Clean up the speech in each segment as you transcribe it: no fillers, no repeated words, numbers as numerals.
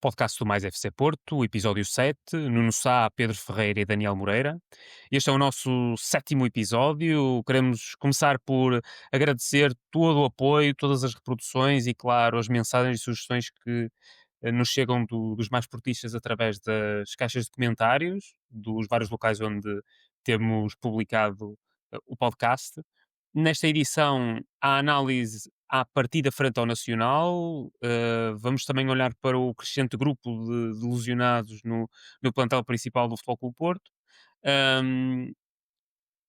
Podcast do Mais FC Porto, episódio 7. Nuno Sá, Pedro Ferreira e Daniel Moreira. Este é o nosso 7º episódio. Queremos começar por agradecer todo o apoio, todas as reproduções e, claro, as mensagens e sugestões que nos chegam dos mais portistas através das caixas de comentários dos vários locais onde temos publicado o podcast. Nesta edição, a análise à partida frente ao Nacional. Vamos também olhar para o crescente grupo de lesionados no plantel principal do Futebol Clube Porto. Um,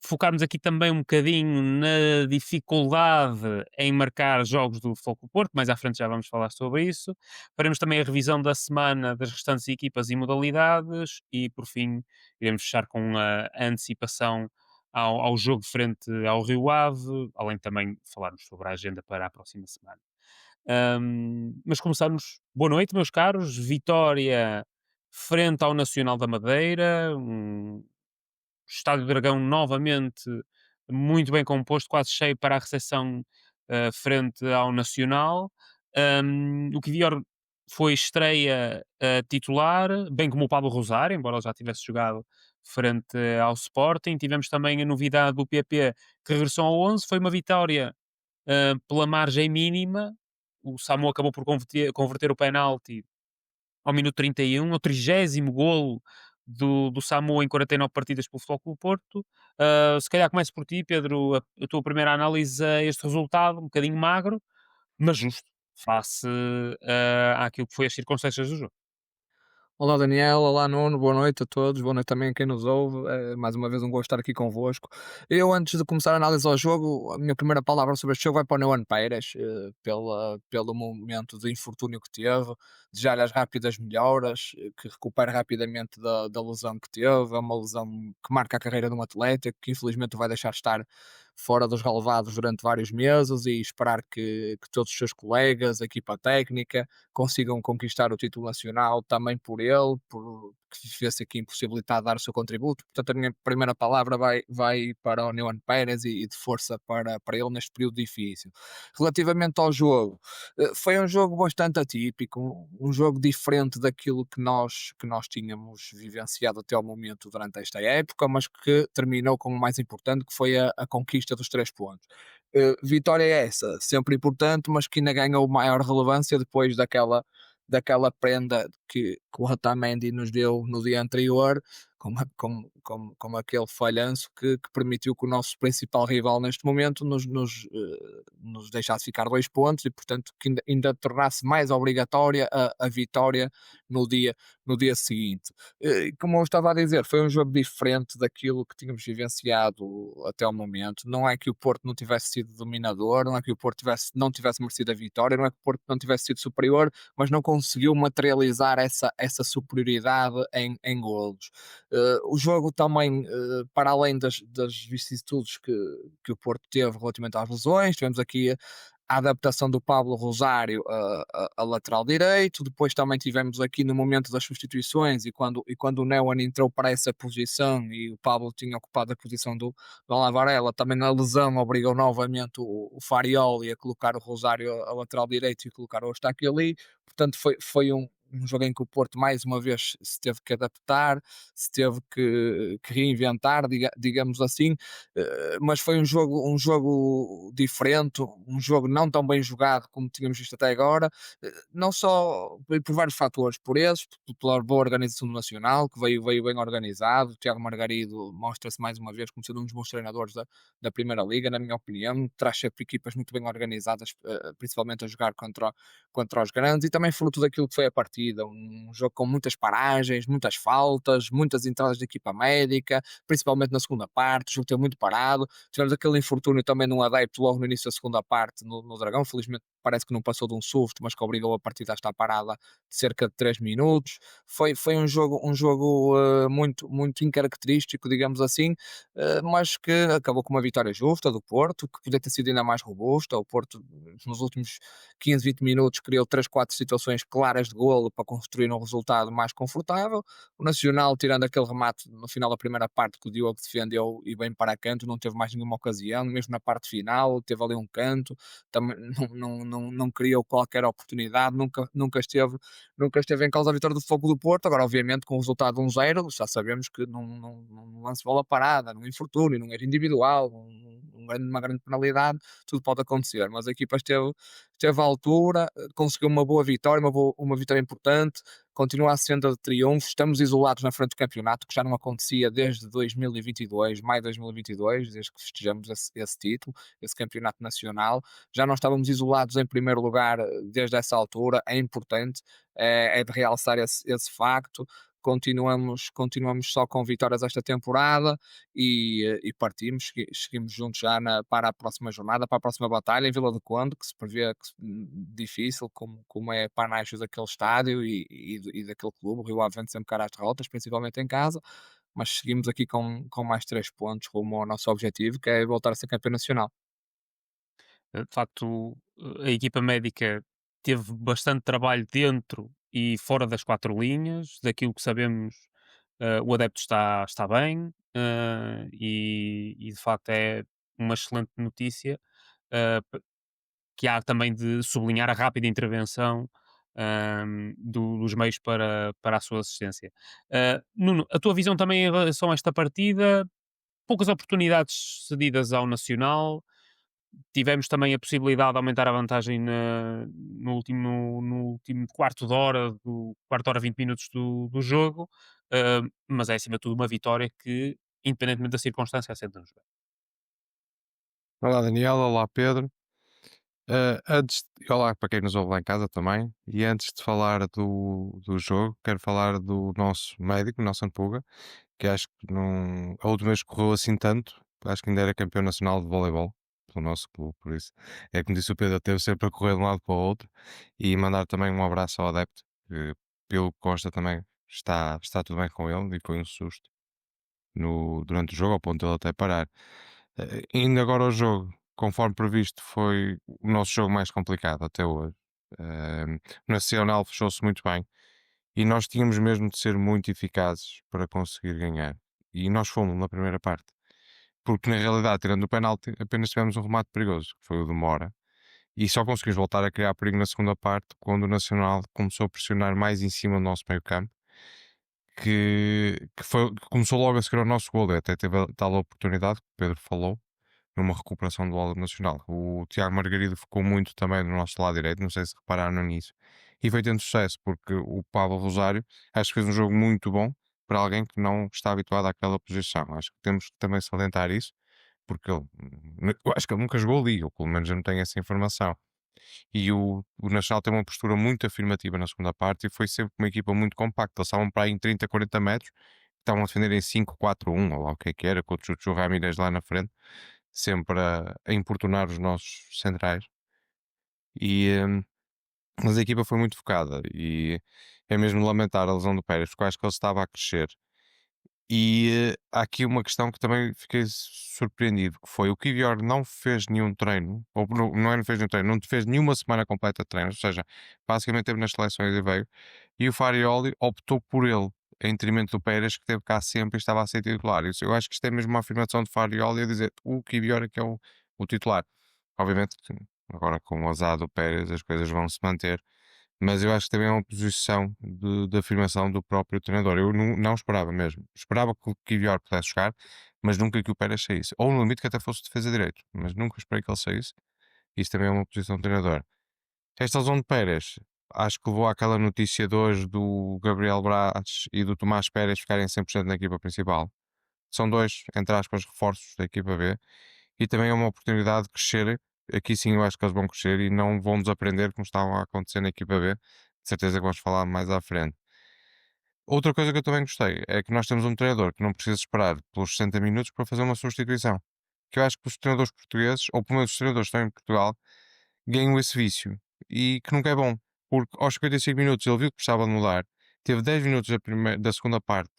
Focarmos aqui também um bocadinho na dificuldade em marcar jogos do Futebol Clube Porto, mais à frente já vamos falar sobre isso. Faremos também a revisão da semana das restantes equipas e modalidades e, por fim, iremos fechar com a antecipação ao jogo frente ao Rio Ave, além de também falarmos sobre a agenda para a próxima semana. Mas começamos. Boa noite, meus caros. Vitória frente ao Nacional da Madeira, Estádio do Dragão novamente muito bem composto, quase cheio para a recepção frente ao Nacional. O Kivior foi estreia titular, bem como o Pablo Rosário, embora ele já tivesse jogado frente ao Sporting. Tivemos também a novidade do PP que regressou ao 11. Foi uma vitória pela margem mínima. O Samu acabou por converter o penalti ao minuto 31, o 30º golo do Samu em 49 partidas pelo Futebol Clube Porto. Se calhar começo por ti, Pedro, a tua primeira análise a este resultado, um bocadinho magro, mas justo, face àquilo que foi as circunstâncias do jogo. Olá Daniel, olá Nuno, boa noite a todos, boa noite também a quem nos ouve. Mais uma vez um gosto de estar aqui convosco. Eu, antes de começar a análise ao jogo, a minha primeira palavra sobre este jogo vai para o Neuan Pérez, pelo momento de infortúnio que teve, desejar-lhe as rápidas melhoras, que recupere rapidamente da lesão que teve. É uma lesão que marca a carreira de um atleta, que infelizmente o vai deixar estar fora dos relevados durante vários meses, e esperar que todos os seus colegas, a equipa técnica, consigam conquistar o título nacional também por ele, por que vê-se aqui impossibilitado de dar o seu contributo. Portanto, a minha primeira palavra vai para o Neuan Pérez e de força para ele neste período difícil. Relativamente ao jogo, foi um jogo bastante atípico, um jogo diferente daquilo que nós tínhamos vivenciado até ao momento durante esta época, mas que terminou com o mais importante, que foi a conquista dos 3 pontos. Vitória é essa, sempre importante, mas que ainda ganhou maior relevância depois daquela prenda que o Otamendi nos deu no dia anterior, com aquele falhanço que permitiu que o nosso principal rival neste momento nos deixasse ficar 2 pontos, e portanto que ainda tornasse mais obrigatória a vitória no dia seguinte. Como eu estava a dizer, foi um jogo diferente daquilo que tínhamos vivenciado até ao momento. Não é que o Porto não tivesse sido dominador, não é que o Porto não tivesse merecido a vitória, não é que o Porto não tivesse sido superior, mas não conseguiu materializar essa superioridade em golos. O jogo também, para além das vicissitudes que o Porto teve relativamente às lesões, tivemos aqui a adaptação do Pablo Rosário a lateral direito. Depois também tivemos aqui no momento das substituições, e quando o Neuan entrou para essa posição e o Pablo tinha ocupado a posição do Alan Varela, também na lesão obrigou novamente o Farioli a colocar o Rosário a lateral direito e colocar o Eustáquio ali. Portanto, foi um jogo em que o Porto mais uma vez se teve que adaptar, se teve que reinventar, digamos assim. Mas foi um jogo diferente, um jogo não tão bem jogado como tínhamos visto até agora, não só por vários fatores, pela boa organização do Nacional, que veio bem organizado. O Tiago Margarido mostra-se mais uma vez como sendo um dos bons treinadores da Primeira Liga, na minha opinião. Traz sempre equipas muito bem organizadas, principalmente a jogar contra os grandes, e também fruto daquilo que foi a partida, um jogo com muitas paragens, muitas faltas, muitas entradas de equipa médica, principalmente na segunda parte. O jogo teve muito parado. Tivemos aquele infortúnio também num adepto logo no início da segunda parte no Dragão. Felizmente parece que não passou de um susto, mas que obrigou a partida a estar parada de cerca de 3 minutos. Foi um jogo muito incaracterístico, digamos assim, mas que acabou com uma vitória justa do Porto, que podia ter sido ainda mais robusta. O Porto, nos últimos 15, 20 minutos, criou 3, 4 situações claras de golo tranquilo para construir um resultado mais confortável. O Nacional, tirando aquele remate no final da primeira parte que o Diogo defendeu e bem para canto, não teve mais nenhuma ocasião, mesmo na parte final, teve ali um canto, também não criou qualquer oportunidade, nunca esteve em causa a vitória do Fogo do Porto. Agora, obviamente, com o resultado de 1-0, já sabemos que num lance de bola parada, num infortúnio, num erro individual, uma grande penalidade, tudo pode acontecer. Mas a equipa esteve à altura, conseguiu uma boa vitória, uma vitória importante, continua a senda de triunfo. Estamos isolados na frente do campeonato, que já não acontecia desde 2022, maio de 2022, desde que festejamos esse título, esse campeonato nacional. Já não estávamos isolados em primeiro lugar desde essa altura, é importante, é de realçar esse facto. Continuamos só com vitórias esta temporada e partimos, seguimos juntos já para a próxima jornada, para a próxima batalha em Vila do Conde, que se prevê difícil, como é Panágio daquele estádio e daquele clube. O Rio Ave vem sempre cara às derrotas, principalmente em casa, mas seguimos aqui com mais 3 pontos rumo ao nosso objetivo, que é voltar a ser campeão nacional. De facto, a equipa médica teve bastante trabalho dentro e fora das quatro linhas. Daquilo que sabemos, o adepto está bem, e de facto é uma excelente notícia, que há também de sublinhar a rápida intervenção dos meios para a sua assistência. Nuno, a tua visão também em relação a esta partida, poucas oportunidades cedidas ao Nacional, tivemos também a possibilidade de aumentar a vantagem no último quarto de hora, 20 minutos do jogo, mas é acima de tudo uma vitória que, independentemente da circunstância, assenta-nos bem. Olá Daniel, olá Pedro. Olá para quem nos ouve lá em casa também. E antes de falar do jogo, quero falar do nosso médico, nosso Ampuga, que acho que não, a última vez que correu assim tanto, acho que ainda era campeão nacional de voleibol pelo nosso clube, por isso. É como disse o Pedro, teve sempre a correr de um lado para o outro. E mandar também um abraço ao adepto, que pelo que consta também está tudo bem com ele e foi um susto durante o jogo, ao ponto de ele até parar. Indo agora ao jogo, conforme previsto, foi o nosso jogo mais complicado até hoje. O Nacional fechou-se muito bem e nós tínhamos mesmo de ser muito eficazes para conseguir ganhar. E nós fomos na primeira parte, porque na realidade, tirando o penalti, apenas tivemos um remate perigoso, que foi o de Mora. E só conseguimos voltar a criar perigo na segunda parte quando o Nacional começou a pressionar mais em cima do nosso meio campo, que começou logo a seguir ao nosso gol. Até teve a tal oportunidade que o Pedro falou, numa recuperação do bola nacional. O Tiago Margarido ficou muito também do nosso lado direito, não sei se repararam nisso, e foi tendo sucesso, porque o Pablo Rosário acho que fez um jogo muito bom para alguém que não está habituado àquela posição. Acho que temos que também salientar isso, porque eu acho que ele nunca jogou ali, ou pelo menos eu não tenho essa informação. E o Nacional tem uma postura muito afirmativa na segunda parte e foi sempre uma equipa muito compacta. Eles estavam para aí em 30, 40 metros, estavam a defender em 5-4-1, ou lá o que era, com o Chuchu Ramírez lá na frente, sempre a importunar os nossos centrais. E, mas a equipa foi muito focada e é mesmo lamentar a lesão do Pérez, porque eu acho que ele estava a crescer. E há aqui uma questão que também fiquei surpreendido, que foi o Kivior não fez nenhum treino, ou não fez nenhum treino, não fez nenhuma semana completa de treino, ou seja, basicamente teve nas seleções e veio, e o Farioli optou por ele, em detrimento do Pérez, que esteve cá sempre e estava a ser titular. Isso, eu acho que isto é mesmo uma afirmação de Farioli a dizer o Kivior é que é o titular. Obviamente que agora com o azar do Pérez as coisas vão se manter, mas eu acho que também é uma posição de afirmação do próprio treinador. Eu não esperava mesmo. Esperava que o Kivior pudesse jogar, mas nunca que o Pérez saísse. Ou no limite que até fosse defesa direito, mas nunca esperei que ele saísse. Isso também é uma posição de treinador. Esta lesão de Pérez, acho que levou àquela notícia de hoje do Gabriel Braz e do Tomás Pérez ficarem 100% na equipa principal. São dois, entre aspas, reforços da equipa B. E também é uma oportunidade de crescer. Aqui sim eu acho que eles vão crescer e não vão desaprender como estavam a acontecer na equipa B. De certeza que vamos falar mais à frente. Outra coisa que eu também gostei é que nós temos um treinador que não precisa esperar pelos 60 minutos para fazer uma substituição. Que eu acho que os treinadores portugueses, ou pelo menos os treinadores que estão em Portugal, ganham esse vício. E que nunca é bom. Porque aos 55 minutos ele viu que precisava de mudar. Teve 10 minutos da segunda parte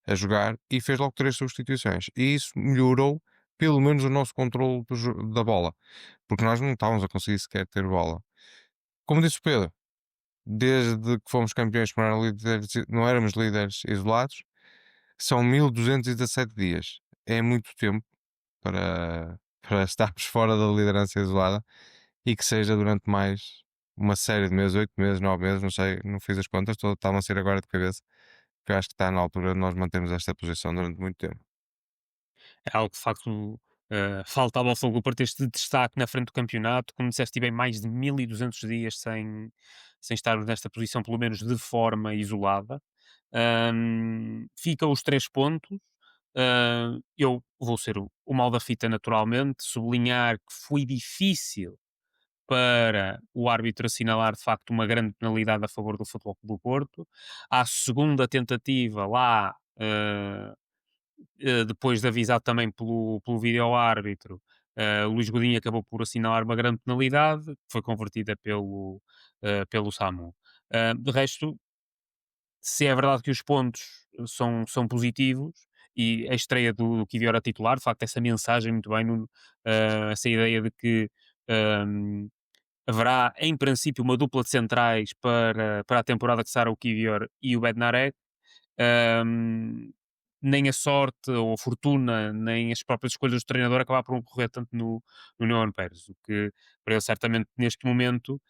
a jogar e fez logo 3 substituições. E isso melhorou pelo menos o nosso controle da bola, porque nós não estávamos a conseguir sequer ter bola. Como disse o Pedro, desde que fomos campeões, que não éramos líderes isolados, são 1217 dias. É muito tempo para estarmos fora da liderança isolada e que seja durante mais uma série de meses, 8 meses, 9 meses, não sei, não fiz as contas, está-me a ser agora de cabeça, que eu acho que está na altura de nós mantermos esta posição durante muito tempo. É algo que de facto faltava ao Fogo do Porto este destaque na frente do campeonato. Como disseste, tive mais de 1200 dias sem estarmos nesta posição, pelo menos de forma isolada. Fica os 3 pontos. Eu vou ser o mal da fita naturalmente, sublinhar que foi difícil para o árbitro assinalar de facto uma grande penalidade a favor do Futebol Clube do Porto. À segunda tentativa lá, depois de avisado também pelo vídeo-árbitro, o Luís Godinho acabou por assinalar uma grande penalidade, que foi convertida pelo Samu. De resto, se é verdade que os pontos são positivos, e a estreia do Kivior a titular, de facto, essa mensagem muito bem, Nuno, essa ideia de que hum, haverá, em princípio, uma dupla de centrais para a temporada que será o Kivior e o Bednarek. Hum, Nem a sorte ou a fortuna, nem as próprias escolhas do treinador acabar por correr tanto no Nuno Pérez, o que para ele certamente neste momento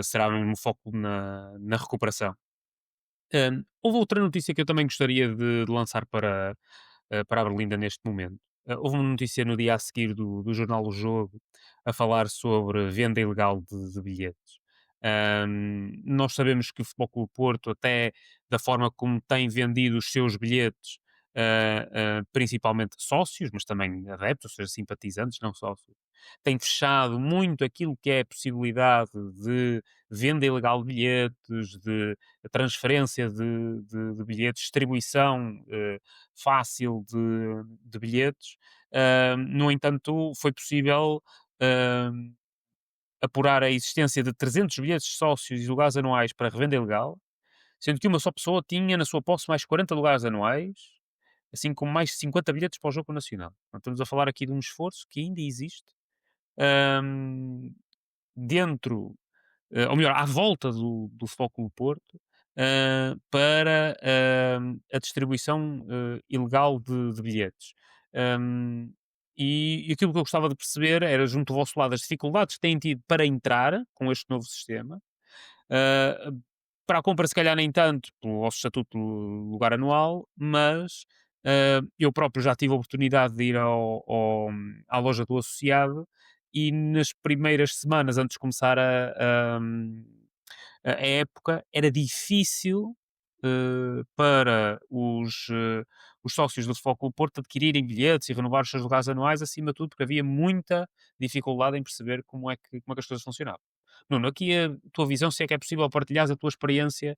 será mesmo foco na recuperação. Houve outra notícia que eu também gostaria de lançar para a Berlinda neste momento. Houve uma notícia no dia a seguir do jornal O Jogo a falar sobre venda ilegal de bilhetes. Nós sabemos que o Futebol Clube Porto, até da forma como tem vendido os seus bilhetes, principalmente sócios, mas também adeptos, ou seja, simpatizantes, não sócios, tem fechado muito aquilo que é a possibilidade de venda ilegal de bilhetes, de transferência de bilhetes, distribuição fácil de bilhetes. No entanto, foi possível apurar a existência de 300 bilhetes de sócios e lugares anuais para revenda ilegal, sendo que uma só pessoa tinha na sua posse mais 40 lugares anuais, assim como mais 50 bilhetes para o Jogo Nacional. Então, estamos a falar aqui de um esforço que ainda existe hum, dentro, ou melhor, à volta do Futebol Clube Porto, para a distribuição ilegal de bilhetes. Um, e aquilo que eu gostava de perceber era, junto ao vosso lado, as dificuldades que têm tido para entrar com este novo sistema. Uh, para a compra, se calhar, nem tanto, pelo vosso estatuto do lugar anual, mas eu próprio já tive a oportunidade de ir à loja do associado e nas primeiras semanas, antes de começar a época, era difícil para os sócios do Futebol Clube Porto adquirirem bilhetes e renovar os seus lugares anuais, acima de tudo, porque havia muita dificuldade em perceber como é que as coisas funcionavam. Nuno, aqui a tua visão, se é que é possível partilhar a tua experiência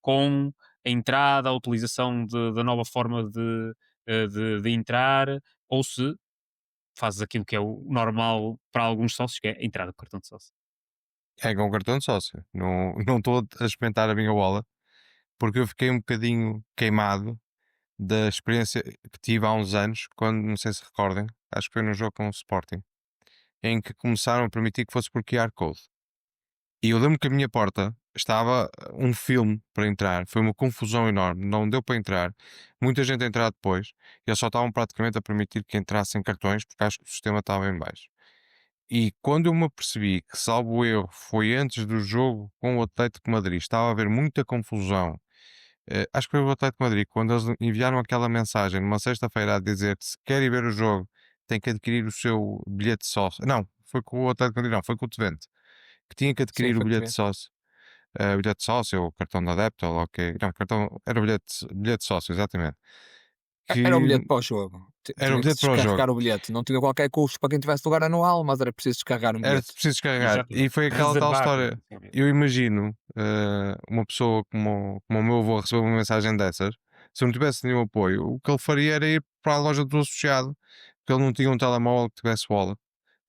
com a entrada, a utilização da nova forma de entrar, ou se fazes aquilo que é o normal para alguns sócios, que é a entrada com cartão de sócio. É com cartão de sócio. Não estou a experimentar a minha bola, porque eu fiquei um bocadinho queimado da experiência que tive há uns anos, quando, não sei se recordem, acho que foi num jogo com o Sporting, em que começaram a permitir que fosse por QR Code. E eu lembro que a minha porta estava um filme para entrar, foi uma confusão enorme, não deu para entrar, muita gente a entrar depois, e eles só estavam praticamente a permitir que entrassem cartões, porque acho que o sistema estava em baixo. E quando eu me apercebi que, salvo erro, foi antes do jogo com o Atlético de Madrid, estava a haver muita confusão. Acho que foi o Atlético de Madrid, quando eles enviaram aquela mensagem numa sexta-feira a dizer que se quer ir ver o jogo, tem que adquirir o seu bilhete de sócio. Não, foi com o Atlético de Madrid, não, foi com o Twente, que tinha que Sim, adquirir o foi bilhete de ver. sócio. Bilhete de sócio, ou cartão de adepto, ou ok. Não, cartão, era bilhete de sócio, exatamente. Era o Que bilhete para o jogo. era o Tinha que se bilhete para o jogo. descarregar o bilhete. Não tinha qualquer custo para quem tivesse lugar anual, mas era preciso descarregar um Era bilhete. preciso descarregar. E Exatamente. foi aquela tal Reservar, história. basicamente. Eu imagino uma pessoa como o meu avô receber uma mensagem dessas, se eu não tivesse nenhum apoio, o que ele faria era ir para a loja do associado, porque ele não tinha um telemóvel que tivesse bola.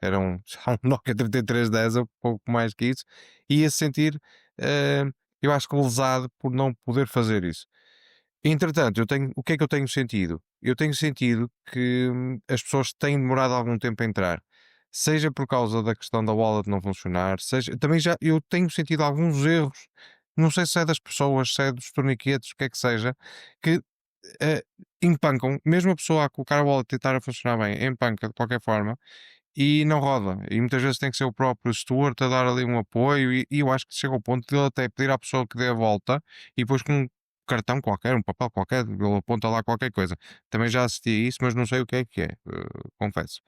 Era um Nokia 3310 ou pouco mais que isso, e ia se sentir, eh, eu acho que lesado por não poder fazer isso. Entretanto, o que é que eu tenho sentido? Eu tenho sentido que as pessoas têm demorado algum tempo a entrar. seja por causa da questão da wallet não funcionar, seja também já eu tenho sentido alguns erros, não sei se é das pessoas, se é dos torniquetes, o que é que seja, que eh, empancam, mesmo a pessoa a colocar a wallet e tentar a funcionar bem, empanca de qualquer forma e não roda. E muitas vezes tem que ser o próprio steward a dar ali um apoio, e eu acho que chega ao ponto de ele até pedir à pessoa que dê a volta e depois com um cartão qualquer, um papel qualquer, ele aponta lá qualquer coisa. Também já assisti a isso, mas não sei o que é, confesso.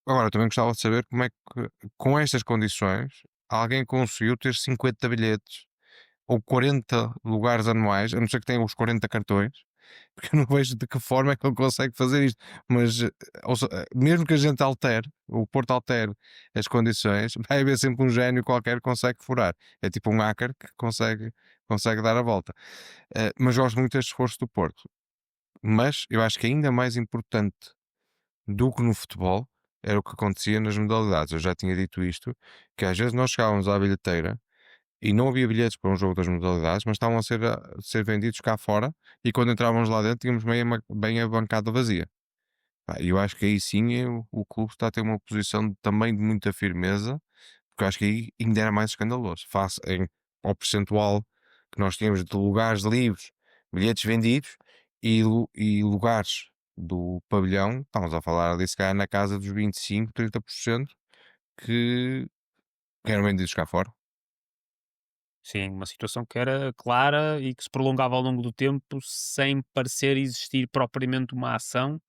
Agora, também gostava de saber como é que, com estas condições, alguém conseguiu ter 50 bilhetes ou 40 lugares anuais, a não ser que tenha os 40 cartões, porque eu não vejo de que forma é que ele consegue fazer isto. Mas, mesmo que a gente altere, o Porto altere as condições, vai haver sempre um gênio qualquer que consegue furar. É tipo um hacker que consegue dar a volta. Mas gosto muito deste esforço do Porto. Mas eu acho que ainda mais importante do que no futebol era o que acontecia nas modalidades. Eu já tinha dito isto, que às vezes nós chegávamos à bilheteira e não havia bilhetes para um jogo das modalidades, mas estavam a ser vendidos cá fora, e quando entrávamos lá dentro tínhamos bem a bancada vazia. Pá, e eu acho que aí sim o clube está a ter uma posição também de muita firmeza, porque eu acho que aí ainda era mais escandaloso, face ao percentual que nós tínhamos de lugares livres, bilhetes vendidos e lugares do pavilhão. Estamos a falar ali se calhar na casa dos 25, 30% que eram vendidos cá fora. Sim, uma situação que era clara e que se prolongava ao longo do tempo sem parecer existir propriamente uma ação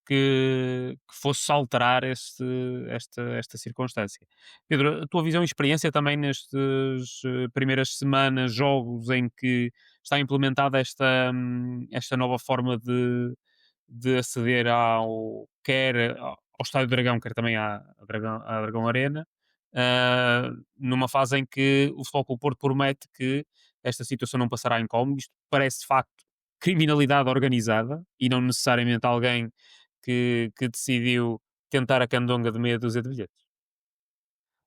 que fosse alterar esta circunstância. Pedro, a tua visão e experiência também nestas primeiras semanas, jogos em que está implementada esta nova forma de aceder quer ao Estádio do Dragão, quer também à Dragão Arena, numa fase em que o Futebol Clube do Porto promete que esta situação não passará incómodo. Isto parece de facto criminalidade organizada e não necessariamente alguém que decidiu tentar a candonga de meia dúzia de bilhetes.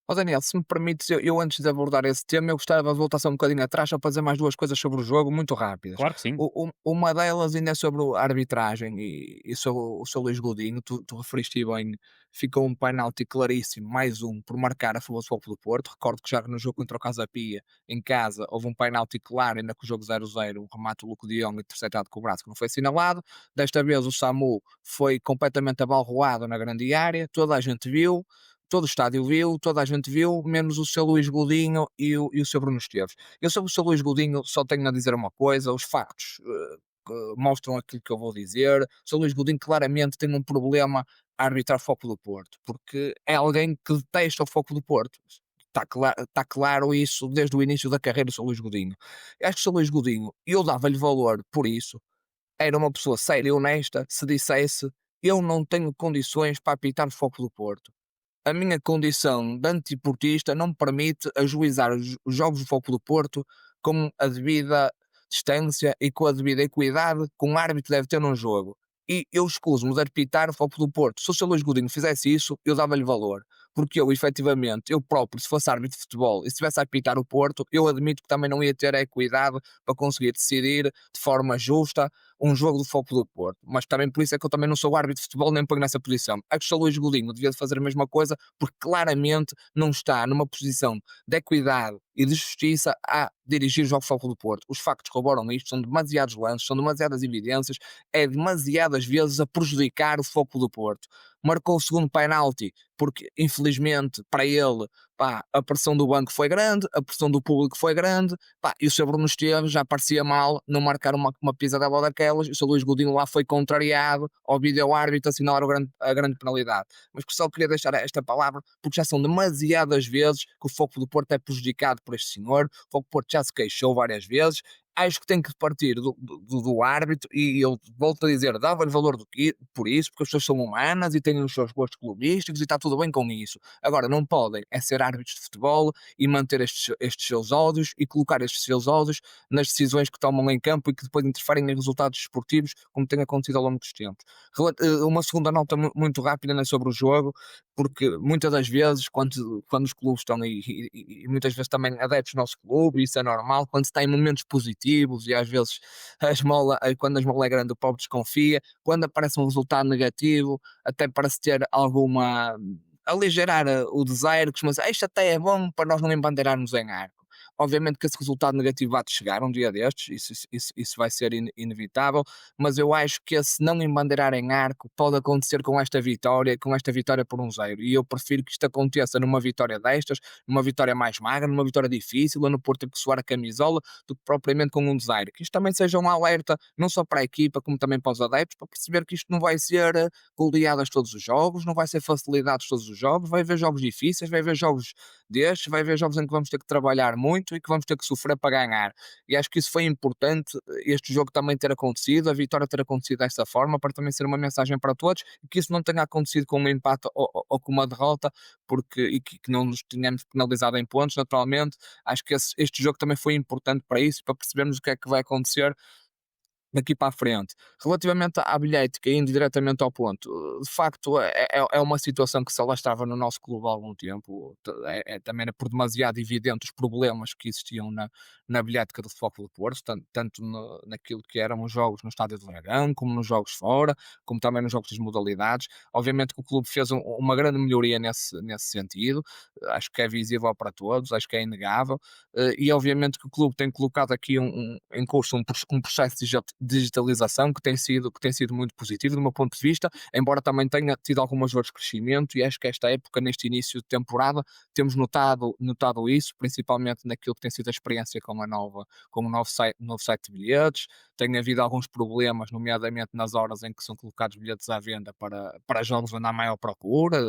Ó Daniel, se me permites, eu antes de abordar esse tema, eu gostava de voltar só um bocadinho atrás, só para dizer mais duas coisas sobre o jogo, muito rápidas. Claro que sim, Uma delas ainda é sobre a arbitragem e sobre o seu Luís Godinho, tu referiste bem, ficou um penalti claríssimo, mais um, por marcar a favor do Futebol do Porto. Recordo que já no jogo contra o Casa Pia, em casa, houve um penalti claro, ainda com o jogo 0-0, um remate do Luco de Jong interceptado com o braço que não foi assinalado. Desta vez o Samu foi completamente abalroado na grande área, toda a gente viu. Todo o estádio viu, toda a gente viu, menos o seu Luís Godinho e o seu Bruno Esteves. Eu sobre o seu Luís Godinho só tenho a dizer uma coisa: os factos que mostram aquilo que eu vou dizer. O seu Luís Godinho claramente tem um problema a arbitrar Foco do Porto, porque é alguém que detesta o Foco do Porto. Está claro isso desde o início da carreira do seu Luís Godinho. Eu acho que o seu Luís Godinho, eu dava-lhe valor por isso, era uma pessoa séria e honesta se dissesse: eu não tenho condições para apitar o Foco do Porto. A minha condição de antiportista não me permite ajuizar os jogos do Foco do Porto com a devida distância e com a devida equidade que um árbitro deve ter num jogo. E eu escuso-me de apitar o Foco do Porto. Se o Sr. Luís Godinho fizesse isso, eu dava-lhe valor. Porque eu, efetivamente, eu próprio, se fosse árbitro de futebol e se estivesse a apitar o Porto, eu admito que também não ia ter a equidade para conseguir decidir de forma justa um jogo do Foco do Porto. Mas também por isso é que eu também não sou árbitro de futebol nem me ponho nessa posição. É que o Sr. Luís Godinho devia fazer a mesma coisa porque claramente não está numa posição de equidade e de justiça a dirigir o jogo do Foco do Porto. Os factos corroboram isto, são demasiados lances, são demasiadas evidências, é demasiadas vezes a prejudicar o Foco do Porto. Marcou o segundo penalti porque infelizmente para ele, pá, a pressão do banco foi grande, a pressão do público foi grande, pá, e o Sr. Bruno Esteves já parecia mal não marcar uma pisadela daquelas, e o Sr. Luís Godinho lá foi contrariado ao vídeo-árbitro assinalar a grande penalidade. Mas que só queria deixar esta palavra porque já são demasiadas vezes que o Foco do Porto é prejudicado por este senhor. O Foco do Porto já se queixou várias vezes. Acho que tem que partir do árbitro, e eu volto a dizer, dava-lhe valor por isso, porque as pessoas são humanas e têm os seus gostos clubísticos e está tudo bem com isso. Agora, não podem é ser árbitros de futebol e manter estes seus ódios e colocar estes seus ódios nas decisões que tomam em campo e que depois interferem em resultados desportivos, como tem acontecido ao longo dos tempos. Uma segunda nota muito rápida, né, sobre o jogo. porque muitas das vezes, quando os clubes estão aí, e muitas vezes também adeptos do nosso clube, isso é normal, quando se tem momentos positivos e às vezes quando a esmola é grande, o pobre desconfia, quando aparece um resultado negativo, até parece ter alguma. Aligerar o desaire, costuma dizer, isto até é bom para nós não embandeirarmos em arco. Obviamente que esse resultado negativo vai-te chegar um dia destes, isso vai ser inevitável, mas eu acho que esse não embandeirar em arco pode acontecer com esta vitória por 1-0. E eu prefiro que isto aconteça numa vitória destas, numa vitória mais magra, numa vitória difícil, ou no Porto ter que suar a camisola, do que propriamente com um desaire. Que isto também seja um alerta, não só para a equipa, como também para os adeptos, para perceber que isto não vai ser goleadas todos os jogos, não vai ser facilidades todos os jogos, vai haver jogos difíceis, vai haver jogos destes, vai haver jogos em que vamos ter que trabalhar muito e que vamos ter que sofrer para ganhar. E acho que isso foi importante, este jogo também ter acontecido, a vitória ter acontecido desta forma, para também ser uma mensagem para todos, e que isso não tenha acontecido com um empate ou com uma derrota, e que não nos tenhamos penalizado em pontos, naturalmente. Acho que este jogo também foi importante para isso, para percebermos o que é que vai acontecer daqui para a frente. Relativamente à bilhética, indo diretamente ao ponto, de facto é uma situação que se alastrava no nosso clube há algum tempo. Também era por demasiado evidente os problemas que existiam na bilhética do Futebol Clube do Porto, tanto naquilo que eram os jogos no Estádio do Dragão, como nos jogos fora, como também nos jogos das modalidades. Obviamente que o clube fez uma grande melhoria nesse sentido, acho que é visível para todos, acho que é inegável, e obviamente que o clube tem colocado aqui em curso um processo de digitalização que tem sido muito positivo do meu ponto de vista, embora também tenha tido algumas dores de crescimento, e acho que esta época, neste início de temporada, temos notado isso, principalmente naquilo que tem sido a experiência com o novo site de bilhetes. Tem havido alguns problemas, nomeadamente nas horas em que são colocados bilhetes à venda para jogos onde há maior procura,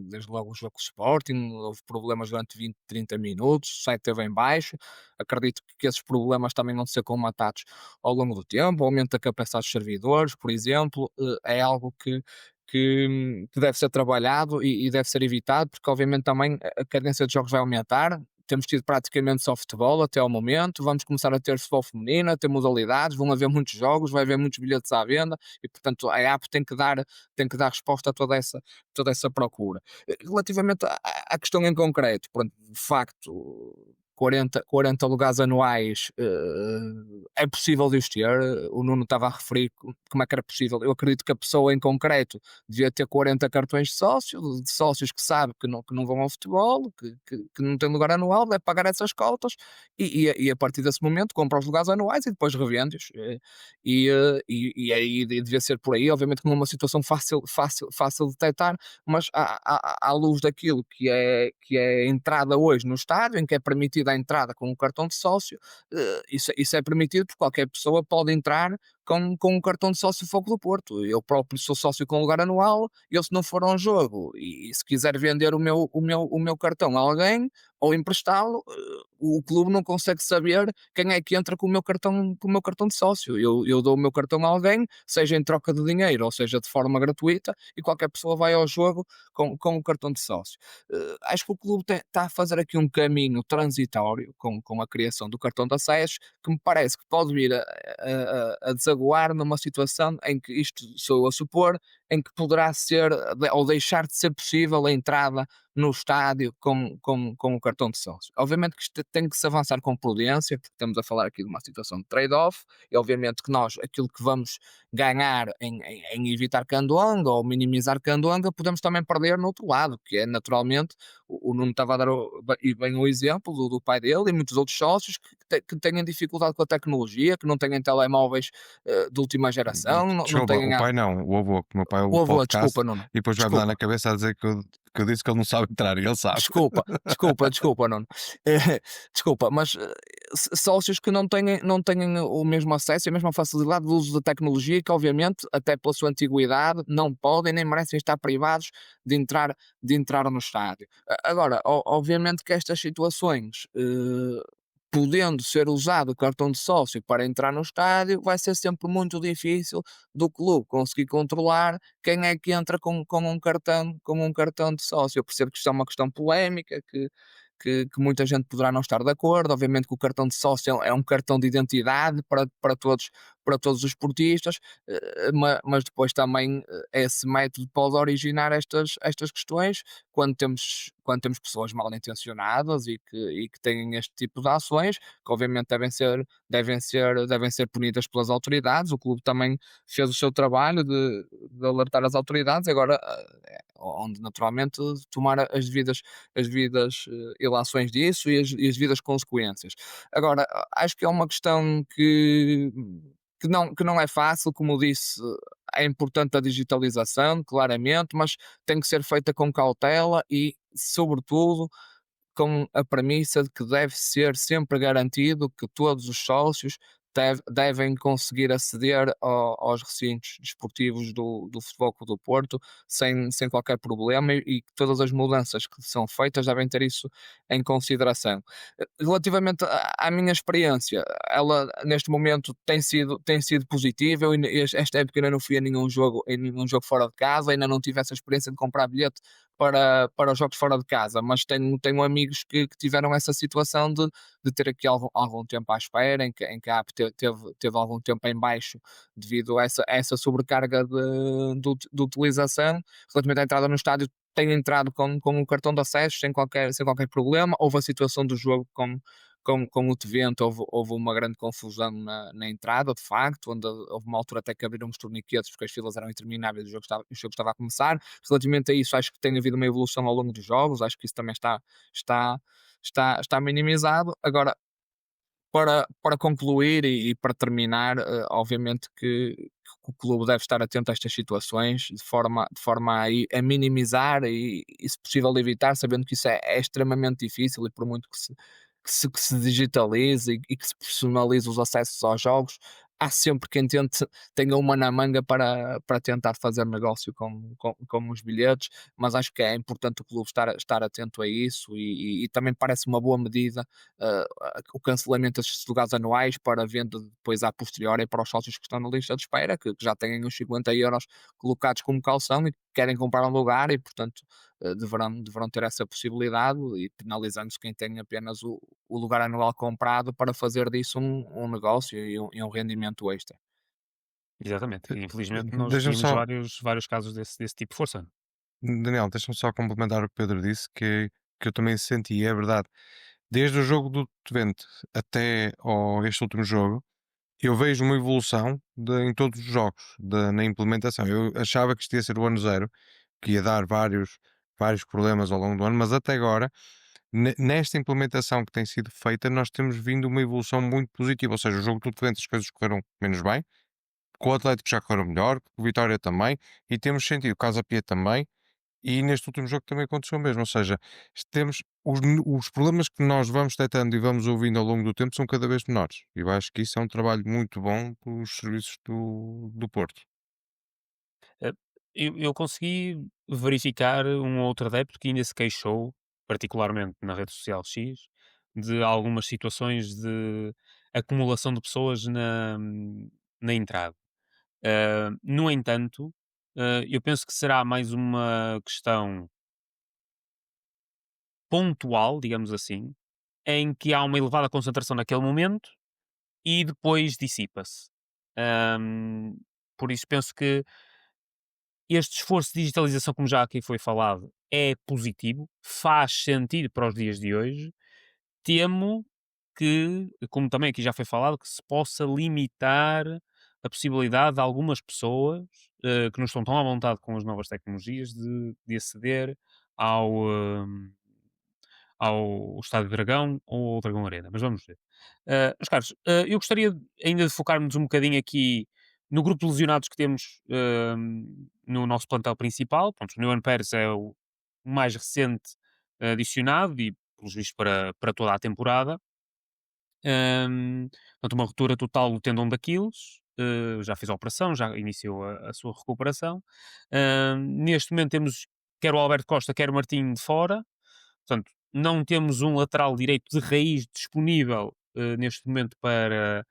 desde logo o jogo com o Sporting, houve problemas durante 20, 30 minutos, o site esteve em baixo. Acredito que esses problemas também vão ser comatados ao longo do tempo. O aumento da capacidade dos servidores, por exemplo, é algo que deve ser trabalhado e deve ser evitado, porque obviamente também a cadência de jogos vai aumentar. Temos tido praticamente só futebol até ao momento, vamos começar a ter futebol feminino, a ter modalidades, vão haver muitos jogos, vai haver muitos bilhetes à venda, e portanto a app tem que dar resposta a toda essa procura. Relativamente à questão em concreto, pronto, de facto, 40 lugares anuais, é possível de os ter. O Nuno estava a referir como é que era possível. Eu acredito que a pessoa em concreto devia ter 40 cartões de sócio, de sócios que sabe que não vão ao futebol, que não tem lugar anual, deve pagar essas cotas, e a partir desse momento compra os lugares anuais e depois revende-os. E aí devia ser por aí. Obviamente que não é uma situação fácil de detectar, mas à luz daquilo que é a entrada hoje no estádio, em que é permitida a entrada com o cartão de sócio, isso é permitido, porque qualquer pessoa pode entrar com um cartão de sócio Fogo do Porto. Eu próprio sou sócio com lugar anual, eu, se não for a um jogo e se quiser vender o meu cartão a alguém ou emprestá-lo, o clube não consegue saber quem é que entra com o meu cartão de sócio. Eu dou o meu cartão a alguém, seja em troca de dinheiro ou seja de forma gratuita, e qualquer pessoa vai ao jogo com o cartão de sócio. Acho que o clube está a fazer aqui um caminho transitório com a criação do cartão de acesso, que me parece que pode vir a desaguar numa situação em que, isto sou eu a supor, em que poderá ser ou deixar de ser possível a entrada no estádio com o cartão de sócio. Obviamente que isto tem que se avançar com prudência, porque estamos a falar aqui de uma situação de trade-off, e obviamente que nós, aquilo que vamos ganhar em evitar candonga ou minimizar candonga, podemos também perder no outro lado, que é naturalmente, o Nuno estava a dar bem o exemplo do pai dele e muitos outros sócios que têm dificuldade com a tecnologia, que não têm telemóveis de última geração, não Desculpa, têm o pai não, o avô, que o meu pai ouve o o avô, podcast desculpa, Nuno. e depois vai-me dar na cabeça a dizer que eu disse que ele não sabe entrar, e ele sabe. Desculpa, Nuno. Desculpa, mas sócios que não têm o mesmo acesso e a mesma facilidade de uso da tecnologia, que obviamente, até pela sua antiguidade, não podem nem merecem estar privados de entrar no estádio. Agora, obviamente que estas situações, podendo ser usado o cartão de sócio para entrar no estádio, vai ser sempre muito difícil do clube conseguir controlar quem é que entra com um cartão de sócio. Eu percebo que isto é uma questão polémica, que muita gente poderá não estar de acordo. Obviamente que o cartão de sócio é um cartão de identidade para todos os esportistas, mas depois também esse método pode originar estas questões quando temos pessoas mal intencionadas e que têm este tipo de ações, que obviamente devem ser punidas pelas autoridades. O clube também fez o seu trabalho de alertar as autoridades, agora onde naturalmente tomar as devidas ilações disso e as devidas consequências. Agora, acho que é uma questão que não é fácil, como eu disse, é importante a digitalização, claramente, mas tem que ser feita com cautela e, sobretudo, com a premissa de que deve ser sempre garantido que todos os sócios devem conseguir aceder aos recintos desportivos do Futebol Clube do Porto sem qualquer problema e que todas as mudanças que são feitas devem ter isso em consideração. Relativamente à minha experiência, ela neste momento tem sido positiva. Esta época ainda não fui em nenhum jogo fora de casa, ainda não tive essa experiência de comprar bilhete para os jogos fora de casa, mas tenho amigos que tiveram essa situação de ter aqui algum tempo à espera, em que a app teve algum tempo em baixo devido a essa sobrecarga de utilização. Relativamente à entrada no estádio, tenho entrado com o cartão de acesso sem qualquer problema. Houve a situação do jogo com o Tevento, houve uma grande confusão na entrada, de facto, onde houve uma altura até que abriram os torniquetes porque as filas eram intermináveis e o jogo estava a começar. Relativamente a isso, acho que tem havido uma evolução ao longo dos jogos, acho que isso também está, está minimizado. Agora, para concluir para terminar, obviamente que o clube deve estar atento a estas situações de forma a minimizar e, se possível, evitar, sabendo que isso é extremamente difícil e por muito que se digitalize e que se personalize os acessos aos jogos, há sempre quem tenha uma na manga para tentar fazer negócio com os bilhetes, mas acho que é importante o clube estar atento a isso e também parece uma boa medida o cancelamento destes lugares anuais para venda depois à posteriori para os sócios que estão na lista de espera, que já têm os 50 € colocados como calção e que querem comprar um lugar e, portanto, deverão ter essa possibilidade e penalizando-se quem tem apenas o lugar anual comprado para fazer disso um negócio e um rendimento extra. Exatamente. E, infelizmente nós Deixa-me tínhamos só, vários casos desse tipo. Força. Daniel, deixa-me só complementar o que o Pedro disse, que eu também senti, e é verdade. Desde o jogo do Twente até este último jogo, eu vejo uma evolução em todos os jogos, na implementação. Eu achava que isto ia ser o ano zero, que ia dar vários problemas ao longo do ano, mas até agora, nesta implementação que tem sido feita, nós temos vindo uma evolução muito positiva. Ou seja, o jogo do Twente as coisas correram menos bem, com o Atlético já correram melhor, com o Vitória também, e temos sentido, o Casa Pia também, e neste último jogo também aconteceu o mesmo, ou seja, temos os problemas que nós vamos detectando e vamos ouvindo ao longo do tempo são cada vez menores. E eu acho que isso é um trabalho muito bom dos serviços do Porto. Eh, eu consegui verificar um outro adepto que ainda se queixou, particularmente na rede social X, de algumas situações de acumulação de pessoas na entrada. No entanto, eu penso que será mais uma questão pontual, digamos assim, em que há uma elevada concentração naquele momento e depois dissipa-se. Ahm, por isso penso que este esforço de digitalização, como já aqui foi falado, é positivo, faz sentido para os dias de hoje. Temo que, como também aqui já foi falado, que se possa limitar a possibilidade de algumas pessoas que não estão tão à vontade com as novas tecnologias de aceder ao, ao Estádio Dragão ou ao Dragão Arena, mas vamos ver. Meus caros, eu gostaria ainda de focarmos um bocadinho aqui no grupo de lesionados que temos no nosso plantel principal. Pronto, o Neuan Pérez é o mais recente adicionado e, pelos vistos, para toda a temporada. Portanto, uma ruptura total do tendão daqueles. Já fez a operação, já iniciou a sua recuperação. Neste momento temos quer o Alberto Costa, quer o Martinho de fora. Portanto, não temos um lateral direito de raiz disponível neste momento para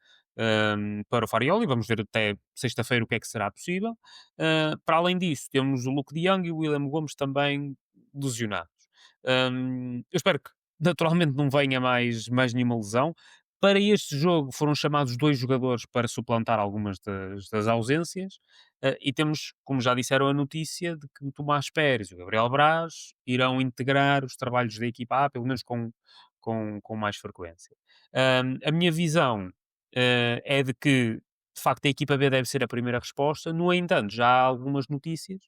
o Farioli. Vamos ver até sexta-feira o que é que será possível. Para além disso, temos o Luke de Jong e o William Gomes também lesionados. Eu espero que naturalmente não venha mais nenhuma lesão. Para este jogo foram chamados 2 jogadores para suplantar algumas das ausências, e temos, como já disseram, a notícia de que o Tomás Pérez e o Gabriel Braz irão integrar os trabalhos da equipa A, pelo menos com mais frequência. A minha visão, é de que, de facto, a equipa B deve ser a primeira resposta. No entanto, já há algumas notícias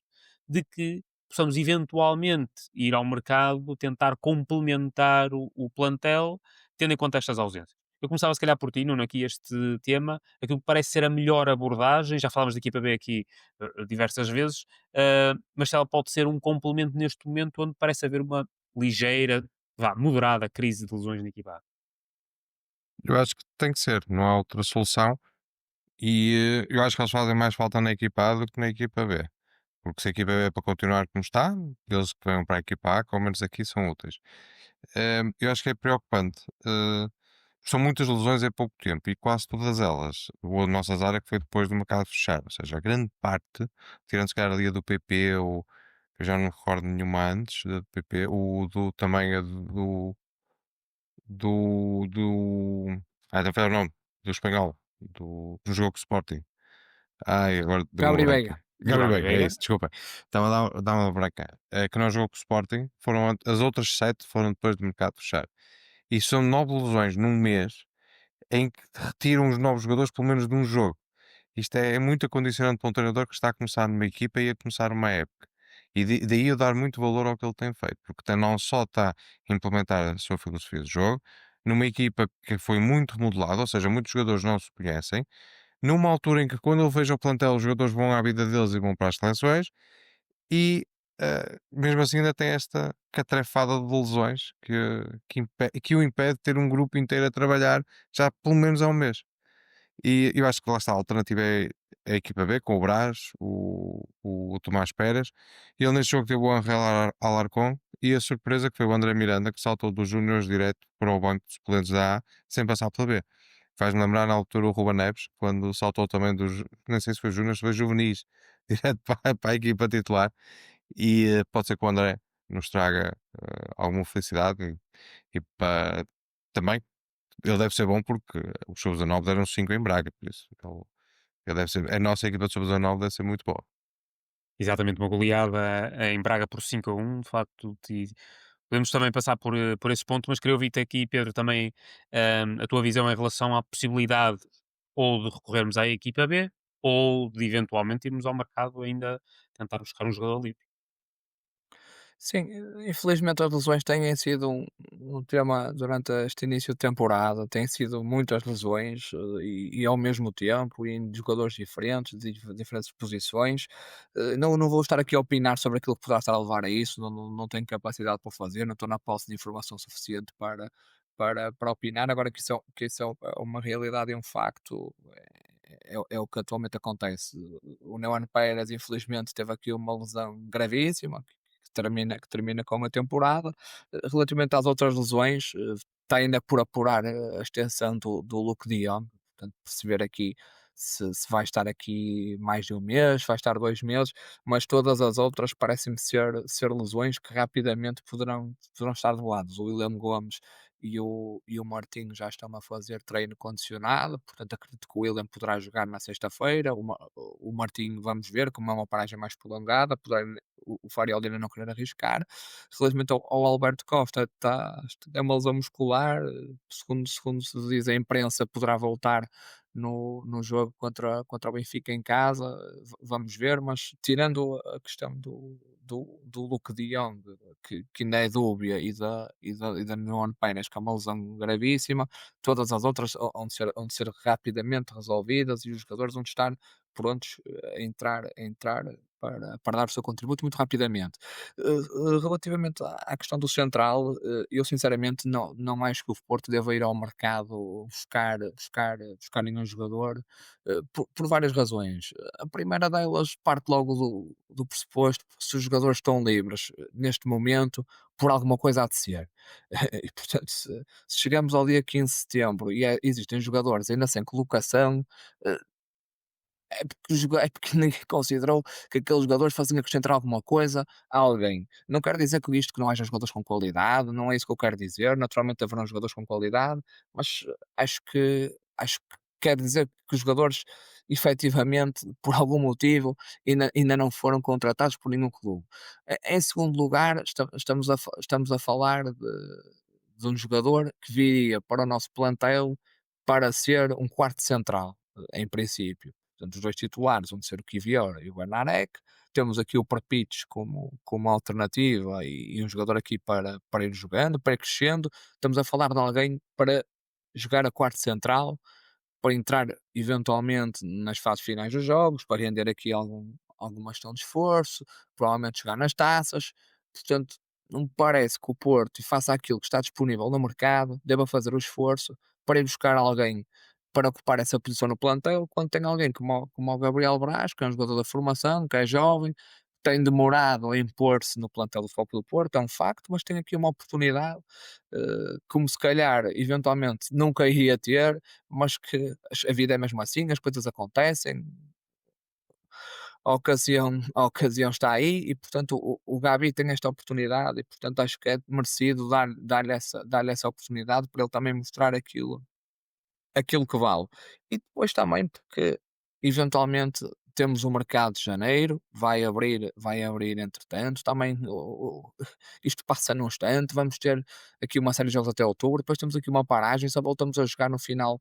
de que possamos eventualmente ir ao mercado tentar complementar o plantel, tendo em conta estas ausências. Eu começava, se calhar, por ti, Nuno, aqui este tema, aquilo que parece ser a melhor abordagem, já falámos da equipa B aqui diversas vezes, mas ela pode ser um complemento neste momento onde parece haver uma ligeira, vá, moderada crise de lesões na equipa A. Eu acho que tem que ser, não há outra solução. E eu acho que eles fazem mais falta na equipa A do que na equipa B. Porque se a equipa B é para continuar como está, eles que venham para a equipa A, que ao menos aqui são úteis. Eu acho que é preocupante. São muitas lesões em pouco tempo e quase todas elas. O nosso azar é que foi depois do mercado fechar. Ou seja, a grande parte, tirando se calhar ali a do PP, ou eu já não me recordo nenhuma antes da do PP, o do também a do não foi o nome, do espanhol, do jogo Sporting. Ai, agora deu uma Gabri branca. Veiga. Do Gabriel Gabi Bem, é Veiga. isso, desculpa. Estava a dar uma branca. É que nós jogo com o Sporting, as outras 7 foram depois do mercado fechar. E são 9 lesões num mês em que retiram os novos jogadores pelo menos de um jogo. Isto é muito acondicionante para um treinador que está a começar numa equipa e a começar uma época. E daí eu dar muito valor ao que ele tem feito, porque não só está a implementar a sua filosofia de jogo, numa equipa que foi muito remodelada, ou seja, muitos jogadores não se conhecem, numa altura em que quando ele veja o plantel, os jogadores vão à vida deles e vão para as seleções, e mesmo assim ainda tem esta catrefada de lesões que o impede de ter um grupo inteiro a trabalhar já pelo menos há um mês. E eu acho que lá está, a alternativa é a equipa B, com o Brás, o Tomás Pérez. E ele neste jogo teve o Angel Alarcón e a surpresa que foi o André Miranda, que saltou dos Júniores direto para o banco de suplentes da A, sem passar pela B. Faz-me lembrar na altura o Ruben Neves, quando saltou também dos, nem sei se foi Júniores, se foi Juvenis, direto para a equipa titular. E pode ser que o André nos traga alguma felicidade e para também ele deve ser bom porque os sub-19 deram 5 em Braga, por isso ele deve ser, a nossa equipa de sub-19 deve ser muito boa. Exatamente, uma goleada em Braga por 5-1, de facto, podemos também passar por esse ponto, mas queria ouvir-te aqui, Pedro, também a tua visão em relação à possibilidade ou de recorrermos à equipa B ou de eventualmente irmos ao mercado ainda tentar buscar um jogador livre. Sim, infelizmente as lesões têm sido um tema durante este início de temporada, têm sido muitas lesões e ao mesmo tempo, e em jogadores diferentes, de diferentes posições. Não vou estar aqui a opinar sobre aquilo que poderá estar a levar a isso, não tenho capacidade para o fazer, não estou na posse de informação suficiente para opinar. Agora que isso é uma realidade e um facto, é o que atualmente acontece. O Neon Pérez, infelizmente, teve aqui uma lesão gravíssima, que termina com uma temporada. Relativamente às outras lesões, está ainda por apurar a extensão do Luke de Jong, portanto, perceber aqui se vai estar aqui mais de um mês, se vai estar 2 meses, mas todas as outras parecem-me ser lesões que rapidamente poderão estar doados. O William Gomes e o Martinho já estão a fazer treino condicionado, portanto acredito que o William poderá jogar na sexta-feira, o Martinho vamos ver, como é uma paragem mais prolongada, o Fariol ainda não querer arriscar. Relativamente ao Alberto Costa, é uma lesão muscular, segundo se diz a imprensa, poderá voltar no jogo contra o Benfica em casa, vamos ver, mas tirando a questão do Luke de Jong, que ainda é dúbia, e da Nuno Pérez, que é uma lesão gravíssima, todas as outras vão ser rapidamente resolvidas e os jogadores vão estar prontos a entrar para dar o seu contributo muito rapidamente. Relativamente à questão do central, eu sinceramente não acho que o Porto deva ir ao mercado buscar nenhum jogador, por várias razões. A primeira delas parte logo do pressuposto que se os jogadores estão livres neste momento, por alguma coisa há de ser. E portanto, se chegamos ao dia 15 de setembro e existem jogadores ainda sem colocação, é porque ninguém considerou que aqueles jogadores faziam acrescentar alguma coisa a alguém. Não quero dizer com isto que não haja jogadores com qualidade, não é isso que eu quero dizer. Naturalmente haverão jogadores com qualidade, mas acho que quer dizer que os jogadores efetivamente, por algum motivo, ainda não foram contratados por nenhum clube. Em segundo lugar, estamos a falar de um jogador que viria para o nosso plantel para ser um quarto central, em princípio. Portanto, os dois titulares vão ser o Kivior e o Bernarek. Temos aqui o Perpites como alternativa e um jogador aqui para ir jogando, para ir crescendo. Estamos a falar de alguém para jogar a quarto central, para entrar eventualmente nas fases finais dos jogos, para render aqui alguma gestão de esforço, provavelmente jogar nas taças. Portanto, não me parece que o Porto, e faça aquilo que está disponível no mercado, deva fazer o esforço para ir buscar alguém para ocupar essa posição no plantel, quando tem alguém como o Gabriel Braz, que é um jogador da formação, que é jovem, tem demorado a impor-se no plantel do Futebol Clube do Porto, é um facto, mas tem aqui uma oportunidade, como se calhar eventualmente nunca iria ter, mas que a vida é mesmo assim, as coisas acontecem, a ocasião está aí e, portanto, o Gabi tem esta oportunidade e, portanto, acho que é merecido dar-lhe essa oportunidade para ele também mostrar aquilo que vale. E depois também porque eventualmente temos o mercado de janeiro, vai abrir entretanto, também isto passa num instante, vamos ter aqui uma série de jogos até outubro, depois temos aqui uma paragem, só voltamos a jogar no final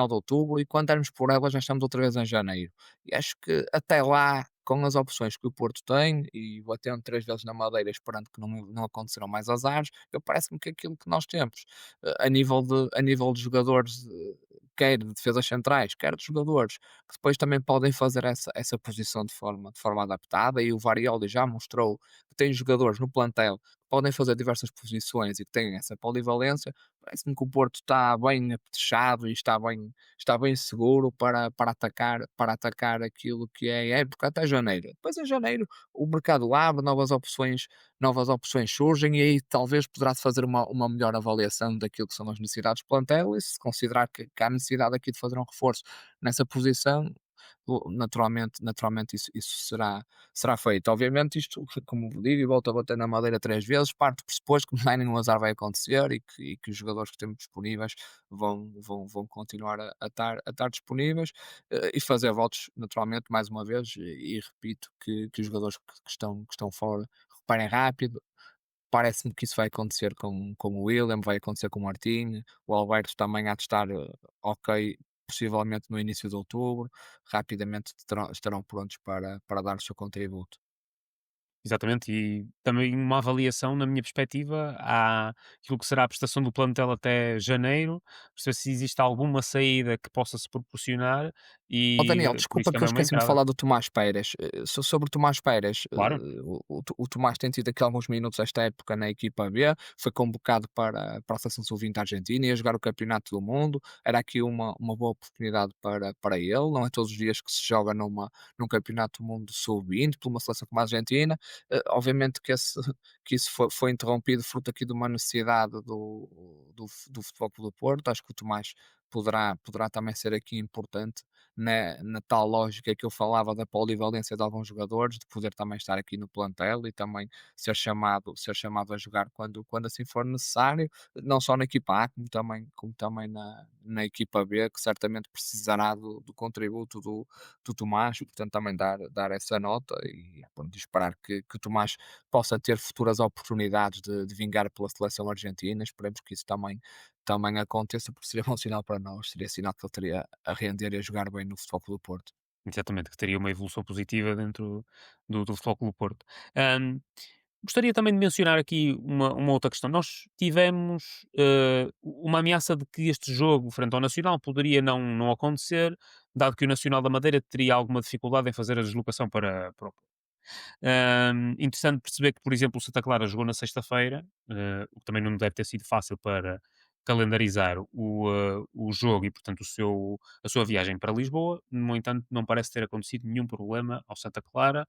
de outubro e quando dermos por ela já estamos outra vez em janeiro. E acho que até lá, com as opções que o Porto tem, e batendo 3 vezes na madeira esperando que não acontecerão mais azares, eu parece-me que aquilo que nós temos a nível de jogadores, quer de defesas centrais, quer de jogadores que depois também podem fazer essa posição de forma adaptada. E o Varioli já mostrou que tem jogadores no plantel que podem fazer diversas posições e que têm essa polivalência. Parece-me que o Porto está bem apetrechado e está bem seguro para atacar aquilo que é a época até janeiro. Depois em janeiro o mercado abre, novas opções surgem e aí talvez poderá-se fazer uma melhor avaliação daquilo que são as necessidades do plantel e se considerar que há necessidade aqui de fazer um reforço nessa posição, naturalmente isso será feito. Obviamente isto, como digo e volto a bater na madeira 3 vezes, parte do pressuposto que nem nenhum azar vai acontecer e que os jogadores que temos disponíveis vão continuar a estar disponíveis, e fazer votos naturalmente mais uma vez e repito que os jogadores que estão fora reparem rápido. Parece-me que isso vai acontecer com o William, vai acontecer com o Martinho, o Alberto também há de estar ok, possivelmente no início de outubro, rapidamente estarão prontos para dar o seu contributo. Exatamente, e também uma avaliação, na minha perspectiva, há aquilo que será a prestação do plantel até janeiro, perceber se existe alguma saída que possa se proporcionar Ó Daniel, e por isso desculpa que eu também uma esqueci-me de entrada. falar do Tomás Pérez. Sobre o Tomás Pérez, Claro, o Tomás tem tido aqui alguns minutos esta época na equipa B, foi convocado para a seleção sub-20 da Argentina, ia jogar o Campeonato do Mundo, era aqui uma boa oportunidade para ele, não é todos os dias que se joga num Campeonato do Mundo sub-20 por uma seleção como a Argentina. Obviamente que isso foi interrompido fruto aqui de uma necessidade do Futebol Clube do Porto, acho que o Tomás poderá também ser aqui importante na tal lógica que eu falava da polivalência de alguns jogadores, de poder também estar aqui no plantel e também ser chamado a jogar quando assim for necessário, não só na equipa A, como também na equipa B, que certamente precisará do contributo do Tomás, e portanto também dar essa nota e pronto, esperar que o Tomás possa ter futuras oportunidades de vingar pela seleção argentina. Esperemos que isso também aconteça, porque seria bom sinal para nós, seria sinal que ele teria a render e a jogar bem no Futebol Clube do Porto. exatamente, que teria uma evolução positiva dentro do Futebol Clube do Porto. Ahm, Gostaria também de mencionar aqui uma outra questão. Nós tivemos uma ameaça de que este jogo frente ao Nacional poderia não acontecer, dado que o Nacional da Madeira teria alguma dificuldade em fazer a deslocação para o interessante perceber que, por exemplo, o Santa Clara jogou na sexta-feira, o que também não deve ter sido fácil para calendarizar o jogo e, portanto, a sua viagem para Lisboa. No entanto, não parece ter acontecido nenhum problema ao Santa Clara,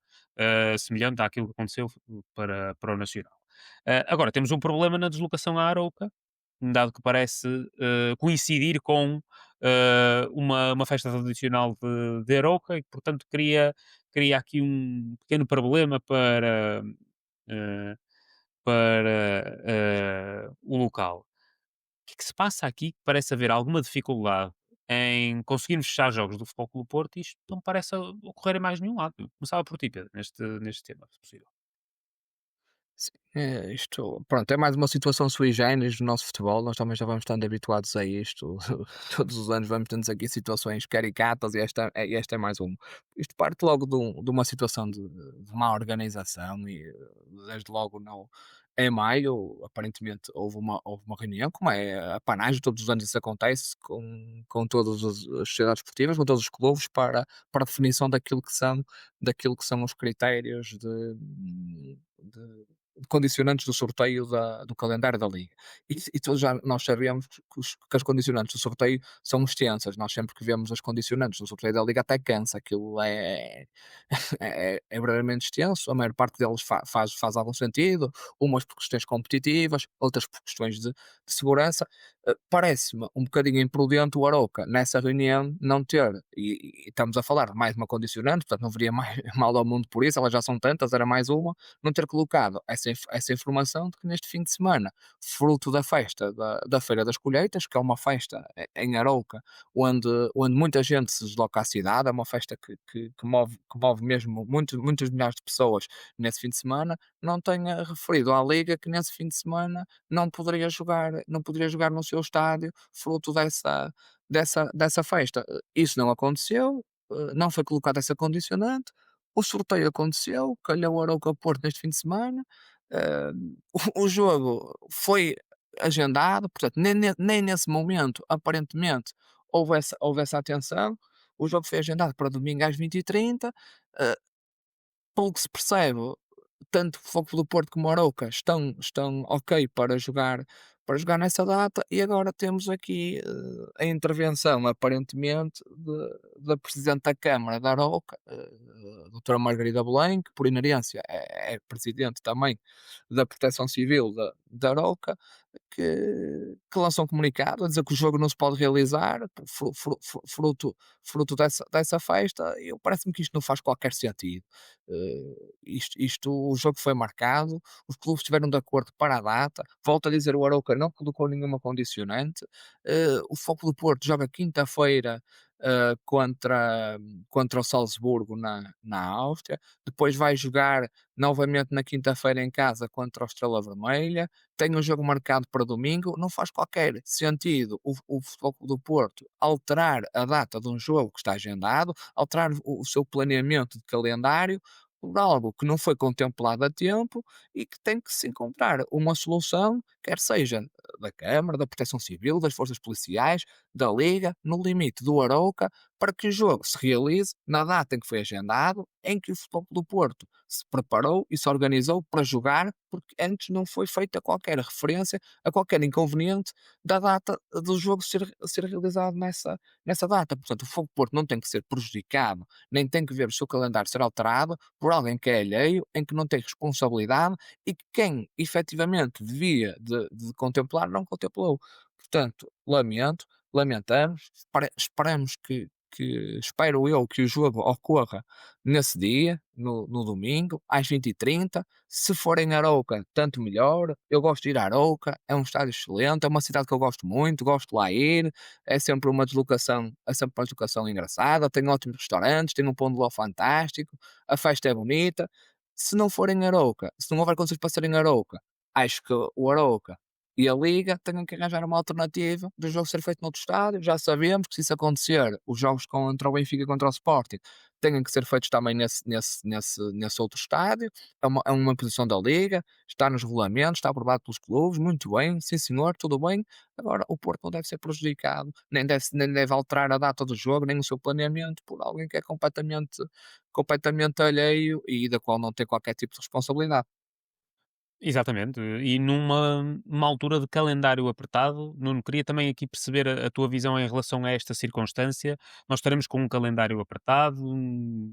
semelhante àquilo que aconteceu para o Nacional. Agora, temos um problema na deslocação à Arouca, dado que parece coincidir com uma festa tradicional de Arouca e que, portanto, cria aqui um pequeno problema eh, para o local. O que é que se passa aqui que parece haver alguma dificuldade em conseguirmos fechar jogos do Futebol Clube do Porto e isto não me parece ocorrer em mais nenhum lado. Começava por ti, Pedro, neste tema, se possível. Sim, isto, pronto, é mais uma situação sui generis do nosso futebol. Nós também já vamos estando habituados a isto. Todos os anos vamos tendo aqui situações caricatas e esta é mais uma. Isto parte logo de uma situação de má organização e desde logo não. Em maio, aparentemente, houve uma reunião, como é a panagem, todos os anos isso acontece, com todas as sociedades esportivas, com todos os clubes, para a definição daquilo que são os critérios de condicionantes do sorteio do calendário da liga. E todos já nós sabemos que as condicionantes do sorteio são extensas. Nós sempre que vemos as condicionantes do sorteio da liga até cansa. Aquilo é verdadeiramente extenso. A maior parte deles faz algum sentido. Umas por questões competitivas, outras por questões de segurança. Parece-me um bocadinho imprudente o Aroca nessa reunião não ter, e estamos a falar de mais uma condicionante, portanto não veria mais mal ao mundo por isso, elas já são tantas, era mais uma, não ter colocado essa informação de que neste fim de semana, fruto da festa da Feira das Colheitas, que é uma festa em Arouca, onde muita gente se desloca à cidade, é uma festa que move mesmo muitos milhares de pessoas nesse fim de semana, não tenha referido à Liga que nesse fim de semana não poderia jogar no seu estádio, fruto dessa festa. Isso não aconteceu, não foi colocada essa condicionante, o sorteio aconteceu, calhou o Arouca Porto neste fim de semana, eh, o jogo foi agendado, portanto, nem nesse momento, aparentemente, houve essa atenção. O jogo foi agendado para domingo às 20h30. eh, Pelo que se percebe, tanto o Foco do Porto como o Arouca estão ok para jogar nessa data, e agora temos aqui a intervenção, aparentemente, da Presidente da Câmara da Arouca, a doutora Margarida Belém, que por inerência é Presidente também da Proteção Civil da Arouca, que lançou um comunicado a dizer que o jogo não se pode realizar fruto dessa festa. E parece-me que isto não faz qualquer sentido. O jogo foi marcado, os clubes estiveram de acordo para a data. Volto a dizer, o Arouca não colocou nenhuma condicionante. O Foco do Porto joga quinta-feira contra o Salzburgo na Áustria. Depois vai jogar novamente na quinta-feira em casa contra o Estrela Vermelha. Tem um jogo marcado para domingo. Não faz qualquer sentido o Futebol Clube do Porto alterar a data de um jogo que está agendado, alterar o seu planeamento de calendário por algo que não foi contemplado a tempo e que tem que se encontrar uma solução, quer seja da Câmara, da Proteção Civil, das Forças Policiais, da Liga, no limite do Arouca, para que o jogo se realize na data em que foi agendado, em que o Futebol Clube do Porto se preparou e se organizou para jogar, porque antes não foi feita qualquer referência a qualquer inconveniente da data do jogo ser realizado nessa data. Portanto, o Fogo do Porto não tem que ser prejudicado, nem tem que ver o seu calendário ser alterado por alguém que é alheio, em que não tem responsabilidade e que quem efetivamente devia de contemplar não contemplou. Portanto, lamentamos, esperamos espero eu que o jogo ocorra nesse dia, no domingo, às 20h30. Se for em Arouca, tanto melhor. Eu gosto de ir a Arouca, é um estádio excelente, é uma cidade que eu gosto muito, gosto de lá ir. É sempre uma deslocação engraçada, tem ótimos restaurantes, tem um pão de ló fantástico, a festa é bonita. Se não for em Arouca, se não houver condições para ser em Arouca, acho que o Arouca e a Liga tenham que arranjar uma alternativa do jogo ser feito noutro estádio. Já sabemos que se isso acontecer, os jogos contra o Benfica e contra o Sporting têm que ser feitos também nesse outro estádio. É uma posição da Liga, está nos regulamentos, está aprovado pelos clubes, muito bem, sim senhor, tudo bem. Agora, o Porto não deve ser prejudicado, nem deve alterar a data do jogo, nem o seu planeamento por alguém que é completamente alheio e da qual não tem qualquer tipo de responsabilidade. Exatamente, e numa altura de calendário apertado, Nuno, queria também aqui perceber a tua visão em relação a esta circunstância. Nós estaremos com um calendário apertado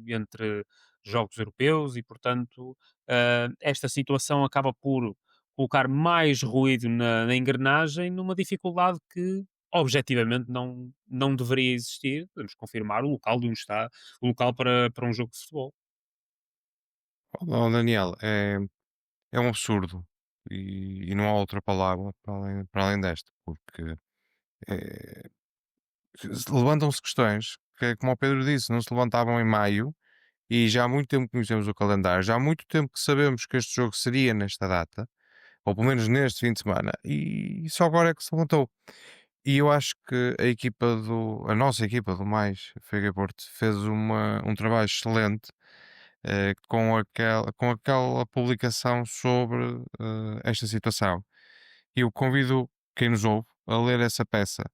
entre jogos europeus e, portanto, esta situação acaba por colocar mais ruído na engrenagem, numa dificuldade que objetivamente não deveria existir. Podemos confirmar o local de onde está, o local para um jogo de futebol. Oh, Daniel, é um absurdo e não há outra palavra para além desta, porque eh, levantam-se questões que, como o Pedro disse, não se levantavam em maio e já há muito tempo que conhecemos o calendário, já há muito tempo que sabemos que este jogo seria nesta data, ou pelo menos neste fim de semana, e só agora é que se levantou. E eu acho que a nossa equipa do Mais Fega Porto fez um trabalho excelente com aquela publicação sobre esta situação. E eu convido quem nos ouve a ler essa peça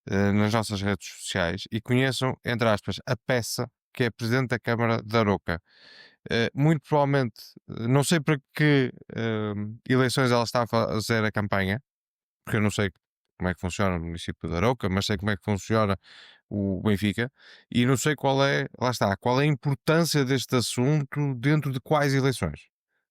nas nossas redes sociais e conheçam, entre aspas, a peça que é Presidente da Câmara da Aroca. Muito provavelmente, não sei para que eleições ela está a fazer a campanha, porque eu não sei como é que funciona o município de Arouca, mas sei como é que funciona o Benfica e não sei lá está, qual é a importância deste assunto dentro de quais eleições.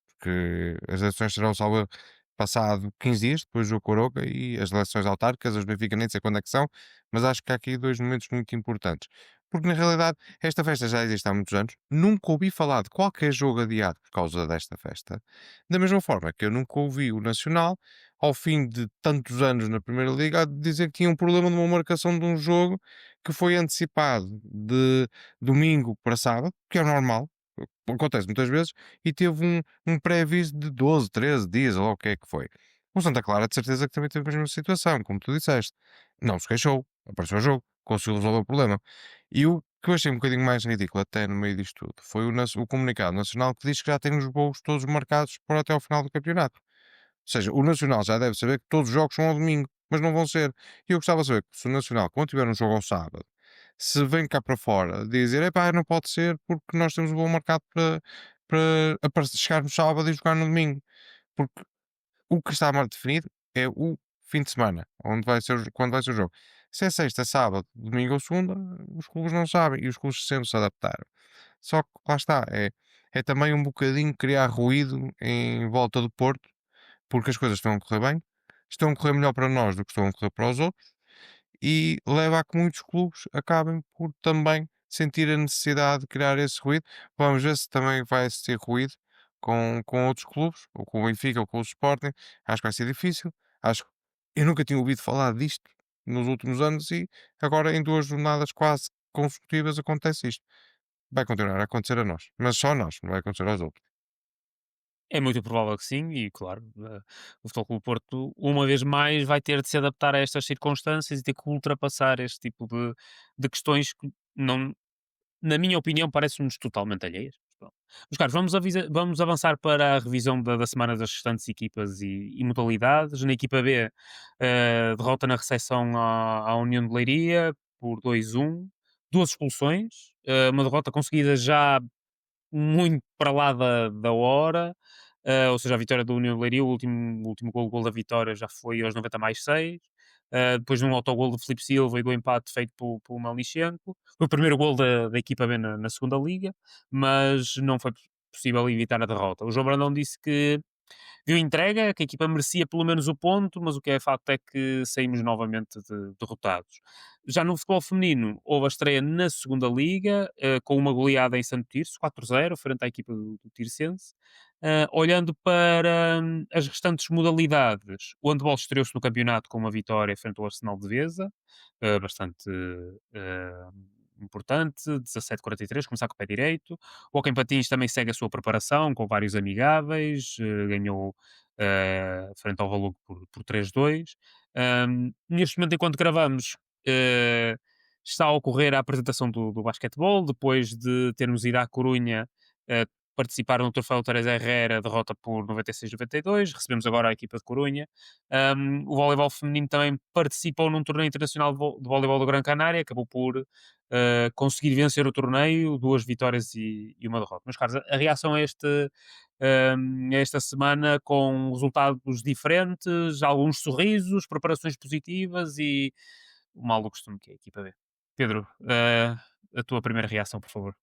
Porque as eleições serão, salvo erro, passado 15 dias, depois do jogo com o Arouca e as eleições autárquicas, as Benfica nem sei quando é que são, mas acho que há aqui dois momentos muito importantes. Porque na realidade esta festa já existe há muitos anos, nunca ouvi falar de qualquer jogo adiado por causa desta festa, da mesma forma que eu nunca ouvi o Nacional, ao fim de tantos anos na Primeira Liga, a dizer que tinha um problema de uma marcação de um jogo que foi antecipado de domingo para sábado, que é normal, acontece muitas vezes, e teve um pré-aviso de 12, 13 dias, ou lá o que é que foi. O Santa Clara, de certeza que também teve a mesma situação, como tu disseste. Não se queixou, apareceu o jogo, conseguiu resolver o problema. E o que eu achei um bocadinho mais ridículo, até no meio disto tudo, foi o comunicado nacional que diz que já tem os voos todos marcados para até ao final do campeonato. Ou seja, o Nacional já deve saber que todos os jogos são ao domingo, mas não vão ser. E eu gostava de saber se o Nacional, quando tiver um jogo ao sábado, se vem cá para fora dizer, epá, não pode ser porque nós temos o voo marcado para chegar no sábado e jogar no domingo. Porque o que está mal definido é o fim de semana, onde vai ser, quando vai ser o jogo. Se é sexta, sábado, domingo ou segunda, os clubes não sabem e os clubes sempre se adaptaram. Só que lá está, é também um bocadinho criar ruído em volta do Porto, porque as coisas estão a correr bem, estão a correr melhor para nós do que estão a correr para os outros e leva a que muitos clubes acabem por também sentir a necessidade de criar esse ruído. Vamos ver se também vai existir ruído com outros clubes, ou com o Benfica, ou com o Sporting. Acho que vai ser difícil. Acho que eu nunca tinha ouvido falar disto nos últimos anos e agora em duas jornadas quase consecutivas acontece isto. Vai continuar a acontecer a nós, mas só a nós, não vai acontecer aos outros. É muito provável que sim, e claro, o Futebol Clube do Porto, uma vez mais, vai ter de se adaptar a estas circunstâncias e ter que ultrapassar este tipo de questões que não, na minha opinião, parecem-nos totalmente alheias. Mas pronto. Mas, Carlos, vamos avançar para a revisão da semana das restantes equipas e modalidades. Na equipa B, derrota na recepção à União de Leiria por 2-1, duas expulsões, uma derrota conseguida já muito para lá da hora, ou seja, a vitória do União de Leiria, o último gol da vitória já foi aos 90 mais 6, depois de um autogol de Filipe Silva e do empate feito por Malichenko. Foi o primeiro gol da equipa B na segunda liga, mas não foi possível evitar a derrota. O João Brandão disse que viu entrega, que a equipa merecia pelo menos o ponto, mas o que é facto é que saímos novamente derrotados. Já no futebol feminino, houve a estreia na segunda liga, com uma goleada em Santo Tirso, 4-0, frente à equipa do Tirsense. Olhando para as restantes modalidades, o handball estreou-se no campeonato com uma vitória frente ao Arsenal de Veza, bastante uh, importante, 17-43, começar com o pé direito. O Hockey em Patins também segue a sua preparação, com vários amigáveis, ganhou frente ao Valor por 3-2. Neste momento, enquanto gravamos, uh, está a ocorrer a apresentação do basquetebol, depois de termos ido à Corunha participar no Troféu Teresa Herrera, derrota por 96-92, recebemos agora a equipa de Corunha. O voleibol feminino também participou num torneio internacional de voleibol do Gran Canária, acabou por conseguir vencer o torneio, duas vitórias e uma derrota. Mas, Carlos, a reação a esta semana com resultados diferentes, alguns sorrisos, preparações positivas e o mal do costume que é a equipa B. Pedro, a tua primeira reação, por favor.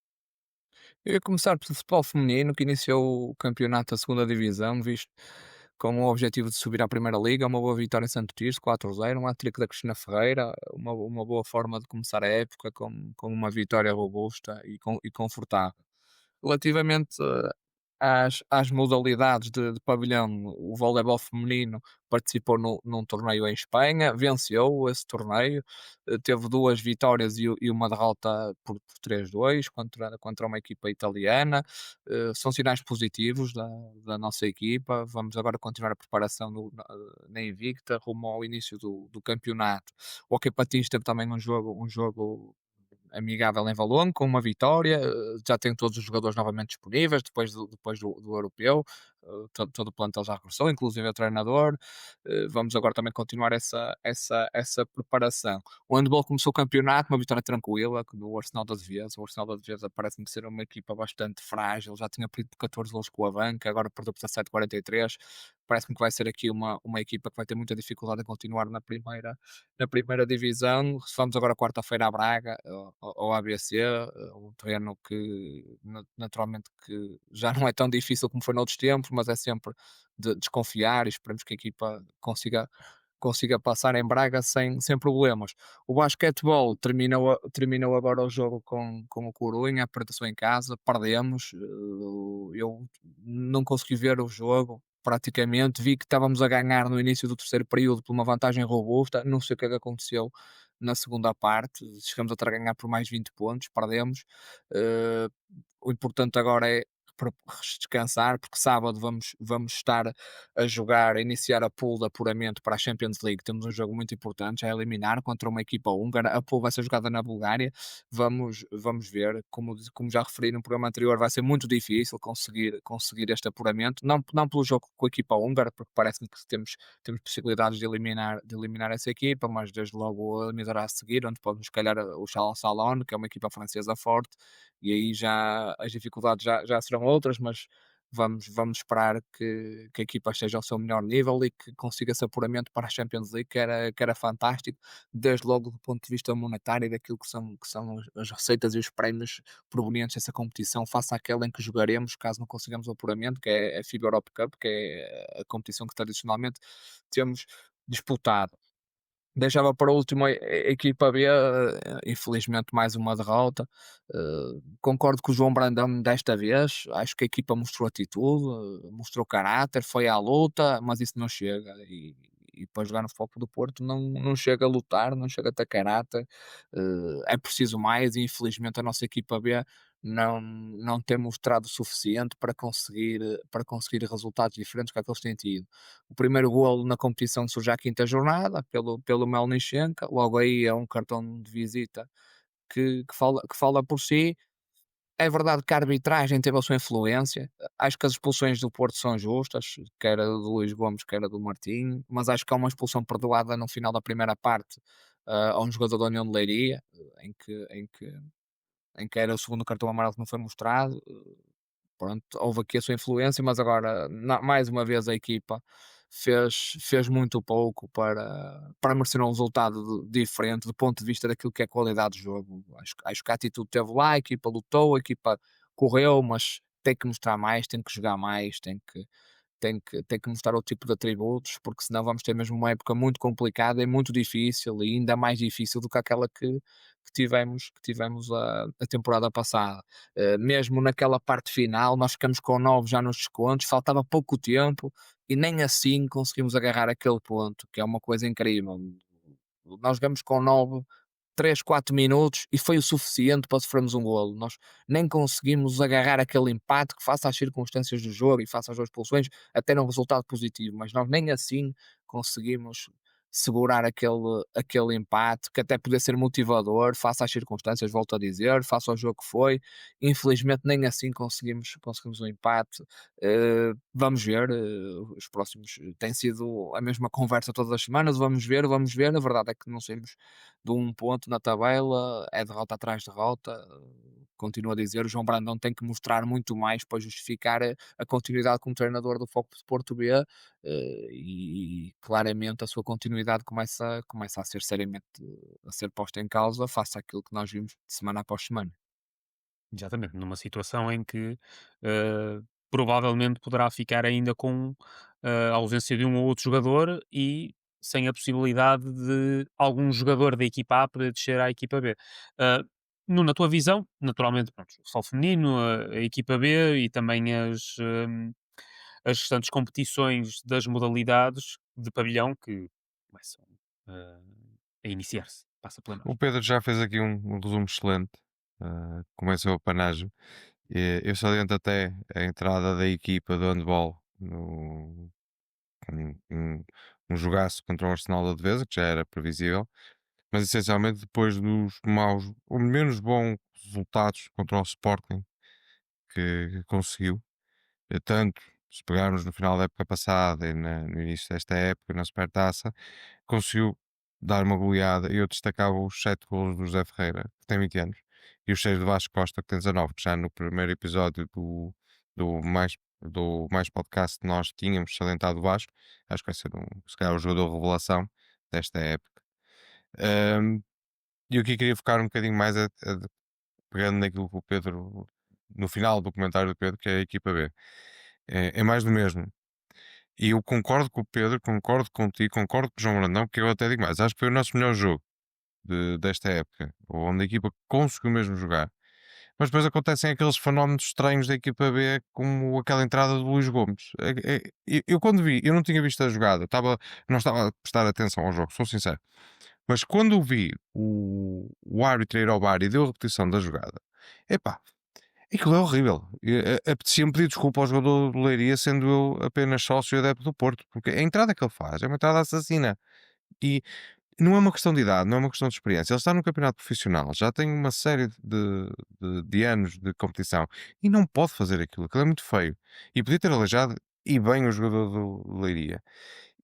Eu ia começar pelo futebol feminino, que iniciou o campeonato da segunda divisão, visto com o objetivo de subir à Primeira Liga, uma boa vitória em Santo Tirso, 4-0, um hat-trick da Cristina Ferreira, uma boa forma de começar a época com uma vitória robusta e confortável. Relativamente às modalidades de pavilhão, o voleibol feminino participou num torneio em Espanha, venceu esse torneio, teve 2 vitórias e uma derrota por 3-2 contra uma equipa italiana. São sinais positivos da nossa equipa. Vamos agora continuar a preparação na Invicta, rumo ao início do campeonato. O Hockey Patins teve também um jogo amigável em Valongo, com uma vitória, já tem todos os jogadores novamente disponíveis depois do europeu, todo o plantel já regressou, inclusive o treinador. Vamos agora também continuar essa preparação. O handball começou o campeonato, uma vitória tranquila do Arsenal da Devesa. O Arsenal da Devesa parece-me ser uma equipa bastante frágil, já tinha perdido por 14 golos com a banca, agora perdeu por 17-43. Parece-me que vai ser aqui uma equipa que vai ter muita dificuldade em continuar na primeira divisão. Vamos agora quarta-feira a Braga, ao ABC, um terreno que naturalmente que já não é tão difícil como foi noutros tempos, mas é sempre de desconfiar e esperemos que a equipa consiga passar em Braga sem problemas. O basquetebol terminou agora o jogo com o Corunha, apresentação em casa, perdemos. Eu não consegui ver o jogo. Praticamente vi que estávamos a ganhar no início do terceiro período por uma vantagem robusta. Não sei o que é que aconteceu na segunda parte. Chegamos a ter a ganhar por mais 20 pontos, perdemos. Eh, o importante agora é descansar, porque sábado vamos estar a jogar, a iniciar a pool de apuramento para a Champions League. Temos um jogo muito importante, já a eliminar contra uma equipa húngara. A pool vai ser jogada na Bulgária. Vamos ver. Como já referi no programa anterior, vai ser muito difícil conseguir este apuramento. Não pelo jogo com a equipa húngara, porque parece-me que temos possibilidades de eliminar essa equipa, mas desde logo a eliminar a seguir, onde podemos calhar o Chalon Salon, que é uma equipa francesa forte, e aí já as dificuldades já serão outras, mas vamos esperar que a equipa esteja ao seu melhor nível e que consiga esse apuramento para a Champions League, que era fantástico, desde logo do ponto de vista monetário e daquilo que são as receitas e os prémios provenientes dessa competição, face àquela em que jogaremos, caso não consigamos o apuramento, que é a FIBA Europe Cup, que é a competição que tradicionalmente temos disputado. Deixava para o último a equipa B, infelizmente mais uma derrota. Concordo com o João Brandão desta vez, acho que a equipa mostrou atitude, mostrou caráter, foi à luta, mas isso não chega. E para jogar no Foco do Porto não chega a lutar, não chega a ter caráter, é preciso mais e infelizmente a nossa equipa B não tem mostrado o suficiente para conseguir resultados diferentes que aqueles têm tido. O primeiro golo na competição surge à quinta jornada, pelo Melnichenko. Logo aí é um cartão de visita que fala por si. É verdade que a arbitragem teve a sua influência. Acho que as expulsões do Porto são justas, quer a do Luís Gomes, quer a do Martinho, mas acho que há uma expulsão perdoada no final da primeira parte a um jogador da União de Leiria, em que era o segundo cartão amarelo que não foi mostrado. Pronto, houve aqui a sua influência, mas agora, mais uma vez, a equipa fez muito pouco para merecer um resultado diferente do ponto de vista daquilo que é qualidade de jogo. Acho que a atitude teve lá, a equipa lutou, a equipa correu, mas tem que mostrar mais, tem que jogar mais, tem que mostrar outro tipo de atributos, porque senão vamos ter mesmo uma época muito complicada e muito difícil, e ainda mais difícil do que aquela que tivemos a temporada passada. Mesmo naquela parte final, nós ficamos com 9 já nos descontos, faltava pouco tempo e nem assim conseguimos agarrar aquele ponto, que é uma coisa incrível. Nós jogamos com 9 3, 4 minutos e foi o suficiente para sofrermos um golo. Nós nem conseguimos agarrar aquele empate que, face às circunstâncias do jogo e face às duas expulsões, até era um resultado positivo, mas nós nem assim conseguimos segurar aquele empate, que até podia ser motivador, face às circunstâncias, volto a dizer, face ao jogo que foi. Infelizmente, nem assim conseguimos um empate. Vamos ver, os próximos. Tem sido a mesma conversa todas as semanas. Vamos ver, vamos ver. A verdade é que não saímos de um ponto na tabela, é derrota atrás de derrota. Continuo a dizer, o João Brandão tem que mostrar muito mais para justificar a continuidade como treinador do Foco de Porto B, e claramente a sua continuidade começa a ser seriamente a ser posta em causa face àquilo que nós vimos de semana após semana. Exatamente, numa situação em que provavelmente poderá ficar ainda com a ausência de um ou outro jogador e sem a possibilidade de algum jogador da equipa A poder descer à equipa B. Ah, na tua visão, naturalmente, pronto, o futebol feminino, a equipa B e também as restantes competições das modalidades de pavilhão que começam ah, a iniciar-se. Passa pela nós. O Pedro já fez aqui um resumo excelente. Começa o panágio. Eu saliento até a entrada da equipa de handball no um jogaço contra o Arsenal da Devesa, que já era previsível, mas essencialmente depois dos maus ou menos bons resultados contra o Sporting que conseguiu. Tanto se pegarmos no final da época passada e no início desta época, na Supertaça, conseguiu dar uma goleada. E eu destacava os 7 golos do José Ferreira, que tem 20 anos, e os 6 do Vasco Costa, que tem 19, que já no primeiro episódio do mais podcast nós tínhamos salientado o Vasco. Acho que vai ser se calhar o jogador revelação desta época. E o que eu queria focar um bocadinho mais pegando naquilo que o Pedro, no final do comentário do Pedro, que é a equipa B. É mais do mesmo. E eu concordo com o Pedro, concordo contigo, concordo com o João Brandão, que eu até digo mais. Acho que foi o nosso melhor jogo desta época, onde a equipa conseguiu mesmo jogar. Mas depois acontecem aqueles fenómenos estranhos da equipa B, como aquela entrada do Luís Gomes. Eu quando vi, eu não tinha visto a jogada, não estava a prestar atenção ao jogo, sou sincero. Mas quando vi o árbitro ir ao bar e deu a repetição da jogada, epá, aquilo é horrível. Apetecia-me pedir desculpa ao jogador do Leiria, sendo eu apenas sócio e adepto do Porto, porque a entrada que ele faz é uma entrada assassina. E não é uma questão de idade, não é uma questão de experiência. Ele está no campeonato profissional, já tem uma série de anos de competição e não pode fazer aquilo. Aquilo é muito feio. E podia ter aleijado e bem o jogador do Leiria.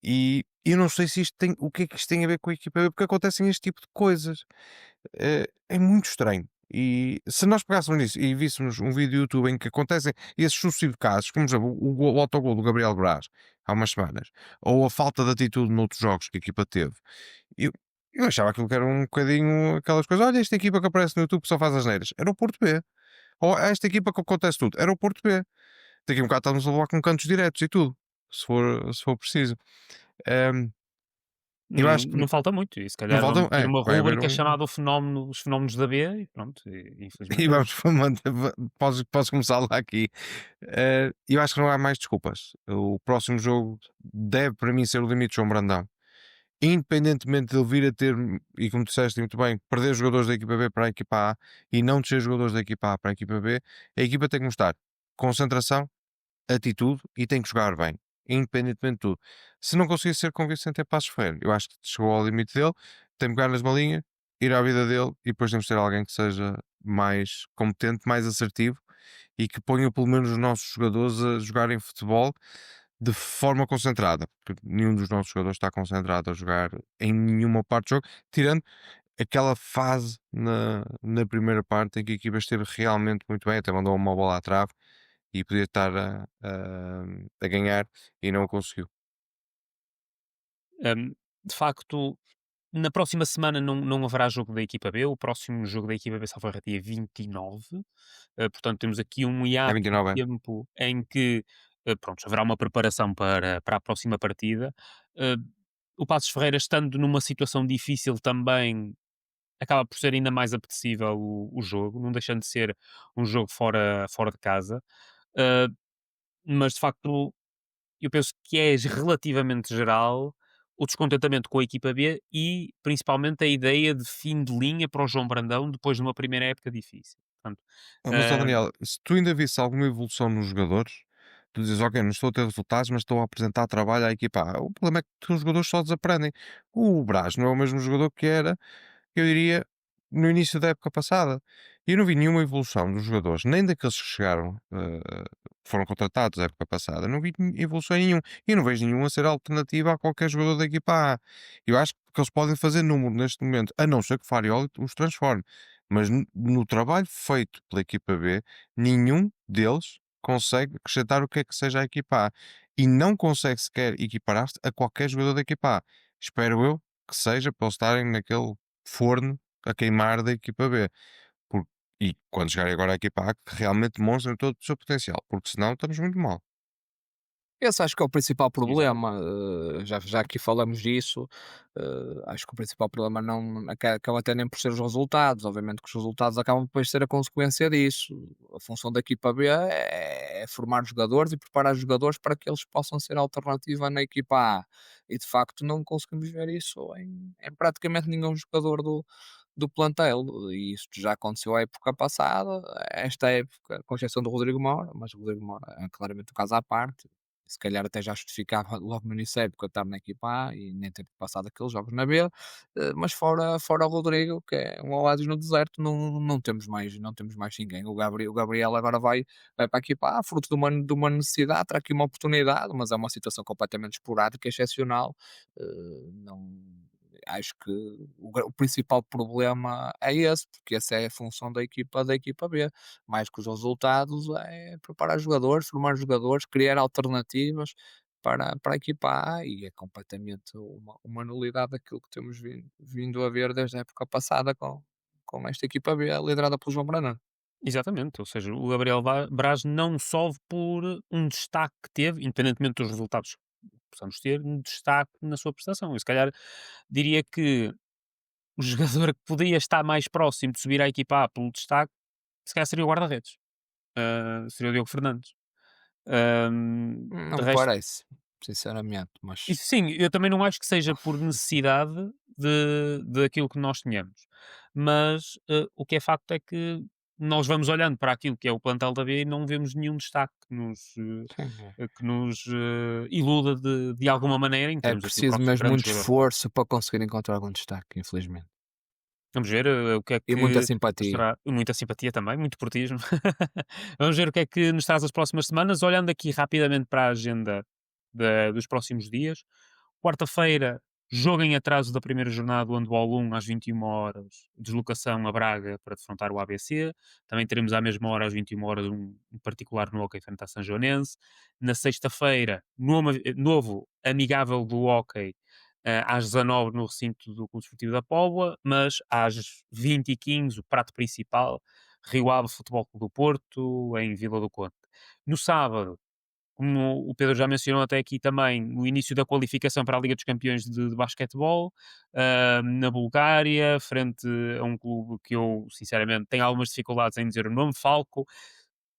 E eu não sei se isto tem, o que é que isto tem a ver com a equipa B, porque acontecem este tipo de coisas. É muito estranho. E se nós pegássemos nisso e víssemos um vídeo do YouTube em que acontecem esses sucessivos casos, como por exemplo o autogol do Gabriel Braz há umas semanas, ou a falta de atitude noutros jogos que a equipa teve, eu, eu achava aquilo que era um bocadinho aquelas coisas. Olha, esta equipa que aparece no YouTube só faz as neiras. Era o Porto B. Ou esta equipa que acontece tudo. Era o Porto B. Daqui a um bocado estamos a levar com cantos diretos e tudo, se for preciso. Ehm, eu Não, acho que não falta muito, e se não calhar faltam. vamos ter uma Vai haver rúbrica chamada Os Fenómenos da B, e pronto, E infelizmente é vamos, isso. posso começar lá aqui. Eu acho que não há mais desculpas. O próximo jogo deve, para mim, ser o limite de João Brandão. Independentemente de ele vir a ter, e como disseste muito bem, perder jogadores da equipa B para a equipa A e não descer jogadores da equipa A para a equipa B, a equipa tem que mostrar concentração, atitude e tem que jogar bem, independentemente de tudo. Se não conseguir ser convincente é Passos Ferreira. Eu acho que chegou ao limite dele, tem que pegar nas malinhas, ir à vida dele e depois temos de ter alguém que seja mais competente, mais assertivo e que ponha pelo menos os nossos jogadores a jogarem futebol de forma concentrada, porque nenhum dos nossos jogadores está concentrado a jogar em nenhuma parte do jogo, tirando aquela fase na primeira parte em que a equipa esteve realmente muito bem, até mandou uma bola à trave e podia estar a ganhar e não o conseguiu. De facto, na próxima semana não haverá jogo da equipa B, o próximo jogo da equipa B só foi dia 29, portanto temos aqui um É hiato de 29, é? tempo em que, pronto, haverá uma preparação para a próxima partida. Eh, o Passos Ferreira, estando numa situação difícil também, acaba por ser ainda mais apetecível o jogo, não deixando de ser um jogo fora de casa. Eh, mas de facto eu penso que é relativamente geral o descontentamento com a equipa B e principalmente a ideia de fim de linha para o João Brandão depois de uma primeira época difícil. Portanto, Mas, ó ah, Daniel, se tu ainda visse alguma evolução nos jogadores, tu dizes, ok, não estou a ter resultados, mas estou a apresentar trabalho à equipa A. O problema é que os jogadores só desaprendem. O Brás não é o mesmo jogador que era, eu diria, no início da época passada. E eu não vi nenhuma evolução dos jogadores, nem daqueles que chegaram, foram contratados na época passada. Não vi evolução em nenhum. E não vejo nenhum a ser alternativa a qualquer jogador da equipa A. Eu acho que eles podem fazer número neste momento, a não ser que o Farioli os transforme. Mas no trabalho feito pela equipa B, nenhum deles consegue acrescentar o que é que seja a equipa A. E não consegue sequer equiparar-se a qualquer jogador da equipa A. Espero eu que seja para eles estarem naquele forno a queimar da equipa B. Por- e quando chegarem agora à equipa A, que realmente demonstrem todo o seu potencial. Porque senão estamos muito mal. Esse acho que é o principal Exato. problema, já aqui falamos disso, acho que o principal problema não acaba até nem por ser os resultados, obviamente que os resultados acabam depois de ser a consequência disso. A função da equipa B é formar jogadores e preparar os jogadores para que eles possam ser alternativa na equipa A. E de facto não conseguimos ver isso em praticamente nenhum jogador do plantel, e isto já aconteceu a época passada, esta época, com exceção do Rodrigo Moura, mas o Rodrigo Moura é claramente um caso à parte, se calhar até já justificava logo no início da época estar na equipa A e nem ter passado aqueles jogos na B, mas fora o Rodrigo, que é um oásis no deserto, não temos mais ninguém. O Gabriel agora vai para a equipa A, fruto de uma necessidade, terá aqui uma oportunidade, mas é uma situação completamente esporádica, excepcional. Não, acho que o principal problema é esse, porque essa é a função da equipa B. Mais que os resultados, é preparar jogadores, formar jogadores, criar alternativas para a equipa A, e é completamente uma nulidade aquilo que temos vindo a ver desde a época passada com esta equipa B, liderada pelo João Brandão. Exatamente, ou seja, o Gabriel Braz não solve por um destaque que teve, independentemente dos resultados que possamos ter, um destaque na sua prestação. Eu se calhar diria que o jogador que podia estar mais próximo de subir à equipa A pelo destaque, se calhar seria o guarda-redes, seria o Diogo Fernandes. Não De me resto, parece, sinceramente, e mas sim, eu também não acho que seja por necessidade daquilo que nós tenhamos, mas o que é facto é que nós vamos olhando para aquilo que é o plantel da B e não vemos nenhum destaque sim, é. que nos iluda de alguma maneira em É termos assim, do preciso próprio mesmo grande muito jogador. esforço para conseguir encontrar algum destaque, infelizmente. Vamos ver o que é E muita que nos simpatia. terá. Muita simpatia também, muito portismo. Vamos ver o que é que nos traz as próximas semanas. Olhando aqui rapidamente para a agenda dos próximos dias. Quarta-feira, jogo em atraso da primeira jornada do Handball 1 às 21 horas, deslocação a Braga para defrontar o ABC. Também teremos à mesma hora, às 21 horas, um particular no Hockey frente à São Joanense. Na sexta-feira, novo amigável do Hockey às 19 no recinto do Clube Esportivo da Póvoa, mas às 20h15 o prato principal, Rio Ave Futebol Clube do Porto, em Vila do Conde. No sábado, como o Pedro já mencionou até aqui também, o início da qualificação para a Liga dos Campeões de basquetebol, na Bulgária, frente a um clube que eu, sinceramente, tenho algumas dificuldades em dizer o nome, Falco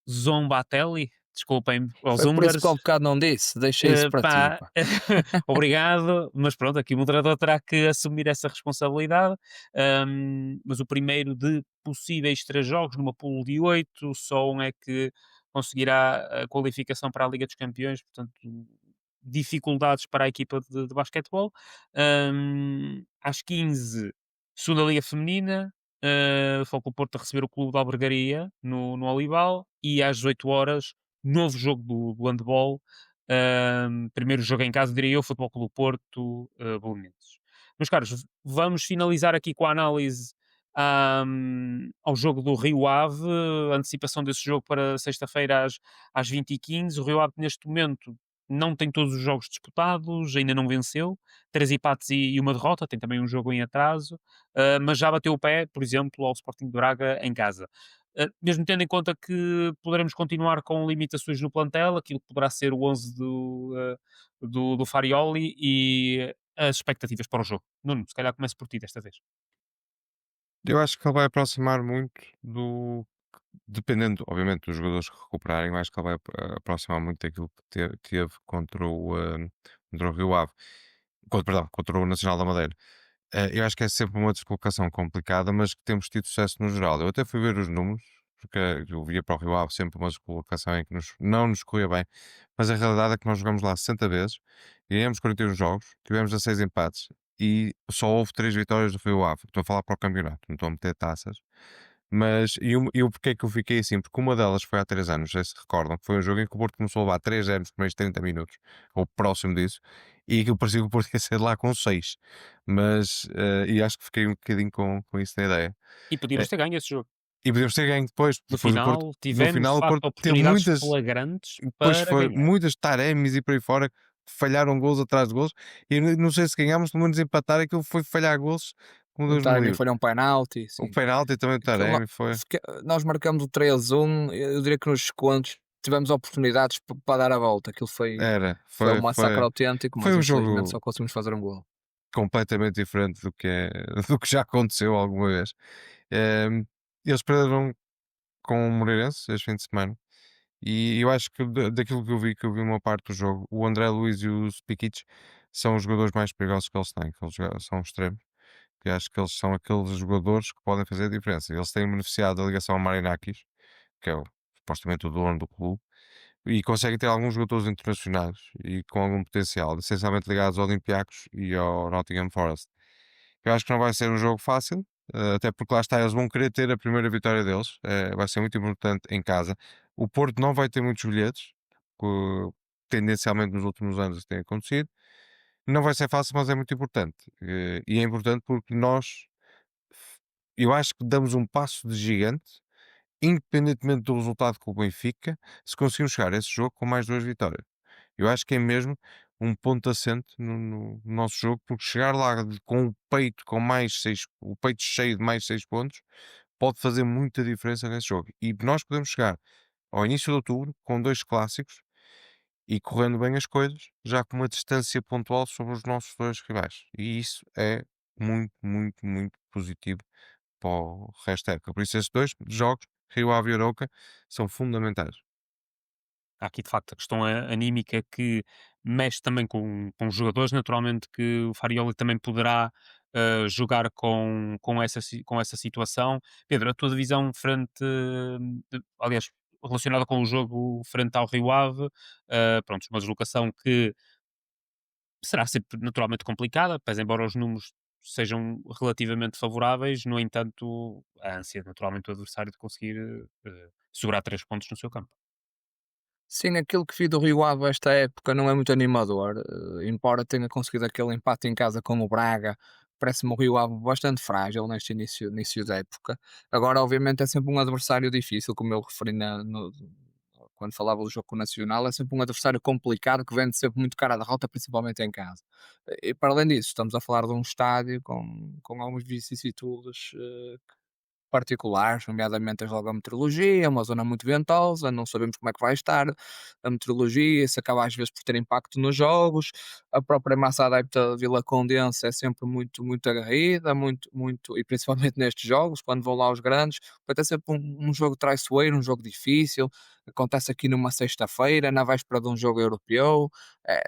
Zombatelli, desculpem aos Foi por isso que húngaros. ao bocado não disse, deixei isso para ti, Pá, pá. obrigado, mas pronto, aqui o moderador terá que assumir essa responsabilidade. Mas o primeiro de possíveis 3 jogos, numa pool de 8, só um é que conseguirá a qualificação para a Liga dos Campeões, portanto, dificuldades para a equipa de basquetebol. Às 15, segunda Liga Feminina, Foco Porto a receber o Clube da Albergaria no Olival, e às 18 horas, novo jogo do handball. Primeiro jogo em casa, diria eu, Futebol Clube do Porto, Belenenses. Meus caros, vamos finalizar aqui com a análise ao jogo do Rio Ave, a antecipação desse jogo para sexta-feira às 20h15. O Rio Ave, neste momento, não tem todos os jogos disputados, ainda não venceu, 3 empates e uma derrota, tem também um jogo em atraso, mas já bateu o pé, por exemplo, ao Sporting de Braga em casa. Mesmo tendo em conta que poderemos continuar com limitações no plantel, aquilo que poderá ser o 11 do Farioli e as expectativas para o jogo. Nuno, se calhar começo por ti desta vez. Eu acho que ele vai aproximar muito dependendo, obviamente, dos jogadores que recuperarem, eu acho que ele vai aproximar muito daquilo que teve contra o Rio Ave, perdão, contra o Nacional da Madeira. Eu acho que é sempre uma deslocação complicada, mas que temos tido sucesso no geral. Eu até fui ver os números, porque eu via para o Rio Ave sempre uma deslocação em que não nos corria bem, mas a realidade é que nós jogamos lá 60 vezes, ganhamos 41 jogos, tivemos 16 empates e só houve 3 vitórias do Rio Ave. Estou a falar para o campeonato, não estou a meter taças. Mas eu porque é que eu fiquei assim? Porque uma delas foi há 3 anos, já se recordam, que foi um jogo em que o Porto começou a levar 3-0 nos primeiros 30 minutos, ou próximo disso, e aquilo parecia que o Porto ia sair lá com 6. Mas, e acho que fiquei um bocadinho com isso na ideia. E podíamos Eh, ter ganho esse jogo. e podíamos ter ganho depois, No depois o Porto, final, no tivemos de final o facto Porto teve oportunidades muitas, flagrantes depois para foi ganhar. muitas taremis e por aí fora, falharam gols atrás de gols, e eu não sei se ganhámos, pelo menos empatar, aquilo foi falhar gols, como O Deus me Taremi livre. falhou um penalti, O sim. penalti também do Aquilo nó Taremi foi. nós marcamos o 3-1, eu diria que nos descontos tivemos oportunidades para dar a volta. Aquilo Era, foi um massacre autêntico, foi mas um infelizmente jogo só conseguimos fazer um gol. completamente diferente do que, do que já aconteceu alguma vez. Ehm, Eles perderam com o Moreirense este fim de semana. E eu acho que daquilo que eu vi uma parte do jogo, o André Luiz e o Spikic são os jogadores mais perigosos que eles têm, que eles são extremos, que acho que eles são aqueles jogadores que podem fazer a diferença. Eles têm beneficiado da ligação ao Marinakis, que é supostamente o dono do clube, e conseguem ter alguns jogadores internacionais e com algum potencial, essencialmente ligados ao Olympiacos e ao Nottingham Forest. Eu acho que não vai ser um jogo fácil, até porque lá está, eles vão querer ter a primeira vitória deles, vai ser muito importante em casa. O Porto não vai ter muitos bilhetes, que tendencialmente nos últimos anos isso tem acontecido. Não vai ser fácil, mas é muito importante. E é importante porque nós, eu acho que damos um passo de gigante, independentemente do resultado com o Benfica, se conseguirmos chegar a esse jogo com mais duas vitórias. Eu acho que é mesmo um ponto assente no nosso jogo, porque chegar lá com o peito com mais seis, o peito cheio de mais 6 pontos, pode fazer muita diferença nesse jogo. E nós podemos chegar ao início de outubro com dois clássicos e correndo bem as coisas, já com uma distância pontual sobre os nossos dois rivais. E isso é muito, muito, muito positivo para o resto da época. Por isso, esses dois jogos, Rio Ave e Arouca, são fundamentais. Há aqui de facto a questão anímica que mexe também com os jogadores, naturalmente que o Farioli também poderá jogar com essa situação. Pedro, a tua divisão frente, aliás, relacionada com o jogo frente ao Rio Ave, pronto, uma deslocação que será sempre naturalmente complicada, pese embora os números sejam relativamente favoráveis, no entanto, a ânsia naturalmente do adversário de conseguir segurar 3 pontos no seu campo. Sim, aquilo que vi do Rio Ave esta época não é muito animador, embora tenha conseguido aquele empate em casa com o Braga, parece-me o Rio Ave bastante frágil neste início da época. Agora, obviamente, é sempre um adversário difícil, como eu referi quando falava do jogo com o Nacional, é sempre um adversário complicado que vende sempre muito cara a derrota, principalmente em casa. E para além disso, estamos a falar de um estádio com algumas vicissitudes particulares, nomeadamente a meteorologia, uma zona muito ventosa, não sabemos como é que vai estar a meteorologia, isso acaba às vezes por ter impacto nos jogos, a própria massa adepta de Vila Condense é sempre muito, muito aguerrida, muito, e principalmente nestes jogos, quando vão lá os grandes, vai ter sempre um jogo traiçoeiro, um jogo difícil, acontece aqui numa sexta-feira, na véspera de um jogo europeu,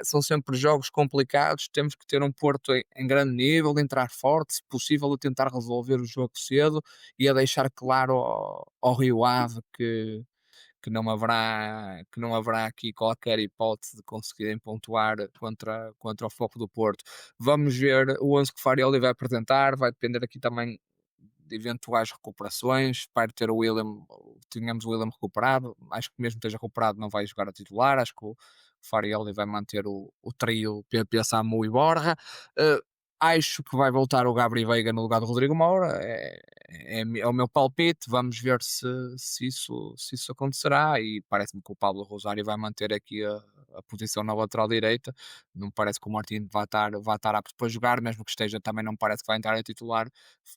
são sempre jogos complicados, temos que ter um Porto em grande nível, entrar forte, se possível, a tentar resolver o jogo cedo, e a deixar claro ao Rio Ave que não haverá aqui qualquer hipótese de conseguirem pontuar contra o Foco do Porto. Vamos ver o 11 que o Farioli vai apresentar, vai depender aqui também de eventuais recuperaçõe. Espero ter o William, tenhamos o William recuperado. Acho que mesmo que esteja recuperado não vai jogar a titular. Acho que o Farioli vai manter o trio PP, Samu e Borja. Eh, Acho que vai voltar o Gabri Veiga no lugar do Rodrigo Moura. É o meu palpite. Vamos ver se isso acontecerá. E parece-me que o Pablo Rosário vai manter aqui a posição na lateral direita. Não parece que o Martins vai estar apto para jogar, mesmo que esteja, também não parece que vai entrar a titular,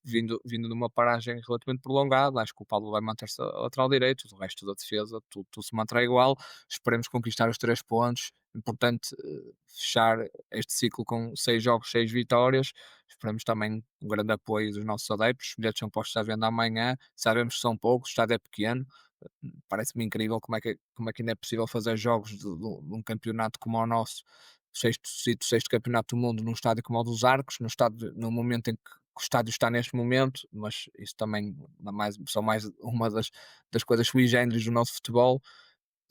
vindo de uma paragem relativamente prolongada. Acho que o Paulo vai manter-se a lateral direito, o resto da defesa, tudo se manterá igual. Esperemos conquistar os 3 pontos. Importante fechar este ciclo com 6 jogos, 6 vitórias. Esperamos também um grande apoio dos nossos adeptos. Os bilhetes são postos à venda amanhã. Sabemos que são poucos, o estádio é pequeno. Parece-me incrível como é que ainda é possível fazer jogos de um campeonato como o nosso, sexto campeonato do mundo, num estádio como o dos Arcos, no momento em que o estádio está neste momento, mas isso também são mais uma das coisas sui generis do nosso futebol.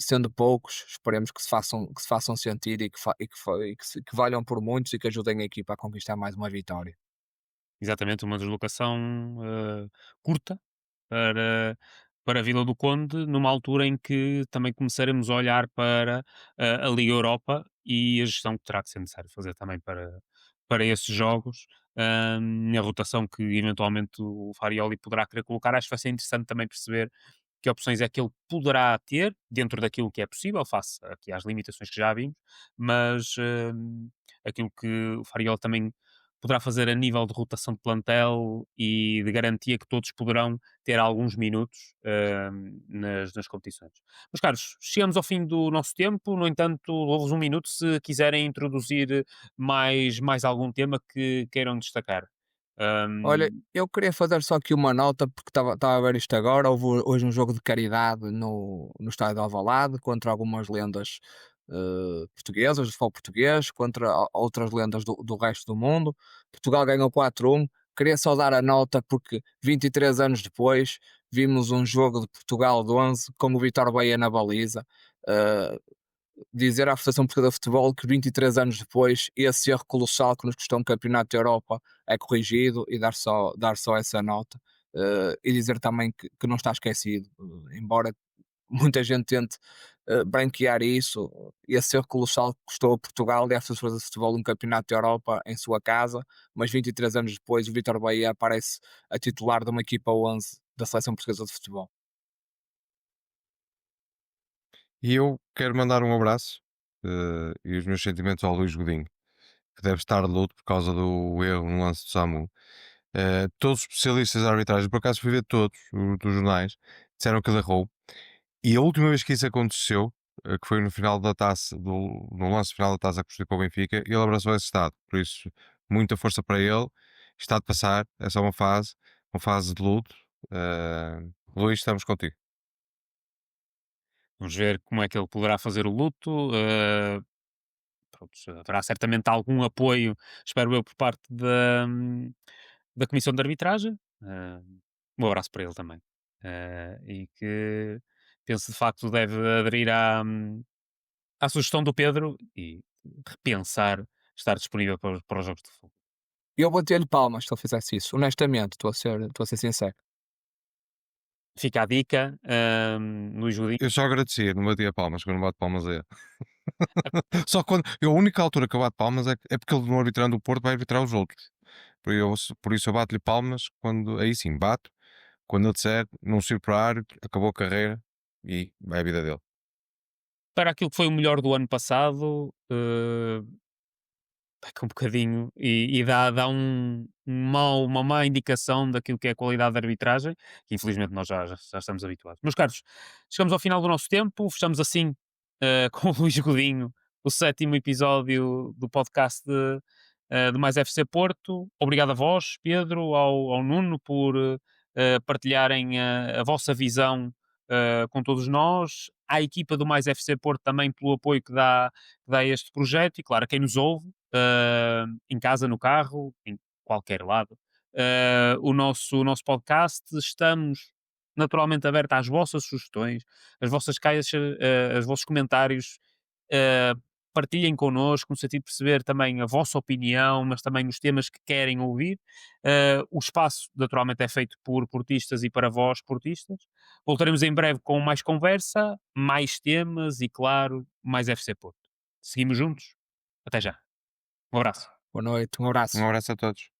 Sendo poucos, esperemos que se façam sentir e que valham por muitos e que ajudem a equipa a conquistar mais uma vitória. Exatamente, uma deslocação curta para, para a Vila do Conde, numa altura em que também começaremos a olhar para a Liga Europa e a gestão que terá que ser necessário fazer também para esses jogos. A rotação que eventualmente o Farioli poderá querer colocar, acho que vai ser interessante também perceber que opções é que ele poderá ter, dentro daquilo que é possível, face aqui às limitações que já vimos, mas aquilo que o Farioli também poderá fazer a nível de rotação de plantel e de garantia que todos poderão ter alguns minutos nas competições. Mas, caros, chegamos ao fim do nosso tempo. No entanto, dou-vos um minuto se quiserem introduzir mais algum tema que queiram destacar. Olha, Hum, eu queria fazer só aqui uma nota, porque estava a ver isto agora. Houve hoje um jogo de caridade no estádio de Alvalade contra algumas lendas portuguesas, de futebol português, contra outras lendas do resto do mundo. Portugal ganhou 4-1. Queria só dar a nota porque 23 anos depois vimos um jogo de Portugal de 11 com o Vitor Baía na baliza. Uh, Dizer à Federação Portuguesa de Futebol que 23 anos depois esse erro colossal que nos custou um campeonato da Europa é corrigido, e dar só essa nota. E dizer também que não está esquecido, embora muita gente tente branquear isso. Esse erro colossal que custou a Portugal e à Federação Portuguesa de Futebol um campeonato da Europa em sua casa, mas 23 anos depois o Vítor Bahia aparece a titular de uma equipa 11 da Seleção Portuguesa de Futebol. E eu quero mandar um abraço e os meus sentimentos ao Luís Godinho, que deve estar de luto por causa do erro no lance do Samu. Todos os especialistas de arbitragem, por acaso fui ver todos os dos jornais, disseram que ele errou. E a última vez que isso aconteceu, que foi no final da taça, no lance final da taça que custou para o Benfica, ele abraçou esse estado. Por isso, muita força para ele. Está de passar, é só uma fase de luto. Luís, estamos contigo. Vamos ver como é que ele poderá fazer o luto. Pronto, haverá certamente algum apoio, espero eu, por parte da Comissão de Arbitragem. Um abraço para ele também. E que penso de facto deve aderir à sugestão do Pedro e repensar estar disponível para os jogos de futebol. Eu bater-lhe palmas se ele fizesse isso, honestamente, estou a ser sincero. Fica a dica, Luís Godinho. Eu só agradecia, não batia palmas, que eu não bato palmas a ele. Só quando. A única altura que eu bato palmas é porque ele, no arbitrando o Porto, vai arbitrar os outros. Por isso eu bato-lhe palmas quando. Aí sim, bato. Quando ele disser, não sirvo para árbitro, acabou a carreira e vai a vida dele. Para aquilo que foi o melhor do ano passado, peca um bocadinho e dá uma má indicação daquilo que é a qualidade da arbitragem, que infelizmente nós já estamos habituados. Meus caros, chegamos ao final do nosso tempo, fechamos assim com o Luís Godinho o 7º episódio do podcast de Mais FC Porto. Obrigado a vós, Pedro, ao Nuno, por partilharem a vossa visão com todos nós, à equipa do Mais FC Porto também pelo apoio que dá a este projeto e, claro, a quem nos ouve, em casa, no carro, em qualquer lado. O nosso podcast, estamos naturalmente abertos às vossas sugestões, as vossas caixas, os vossos comentários. Uh, Partilhem connosco, no sentido de perceber também a vossa opinião, mas também os temas que querem ouvir. O espaço, naturalmente, é feito por portistas e para vós, portistas. Voltaremos em breve com mais conversa, mais temas e, claro, mais FC Porto. Seguimos juntos? Até já. Um abraço. Boa noite, um Um abraço. abraço a todos.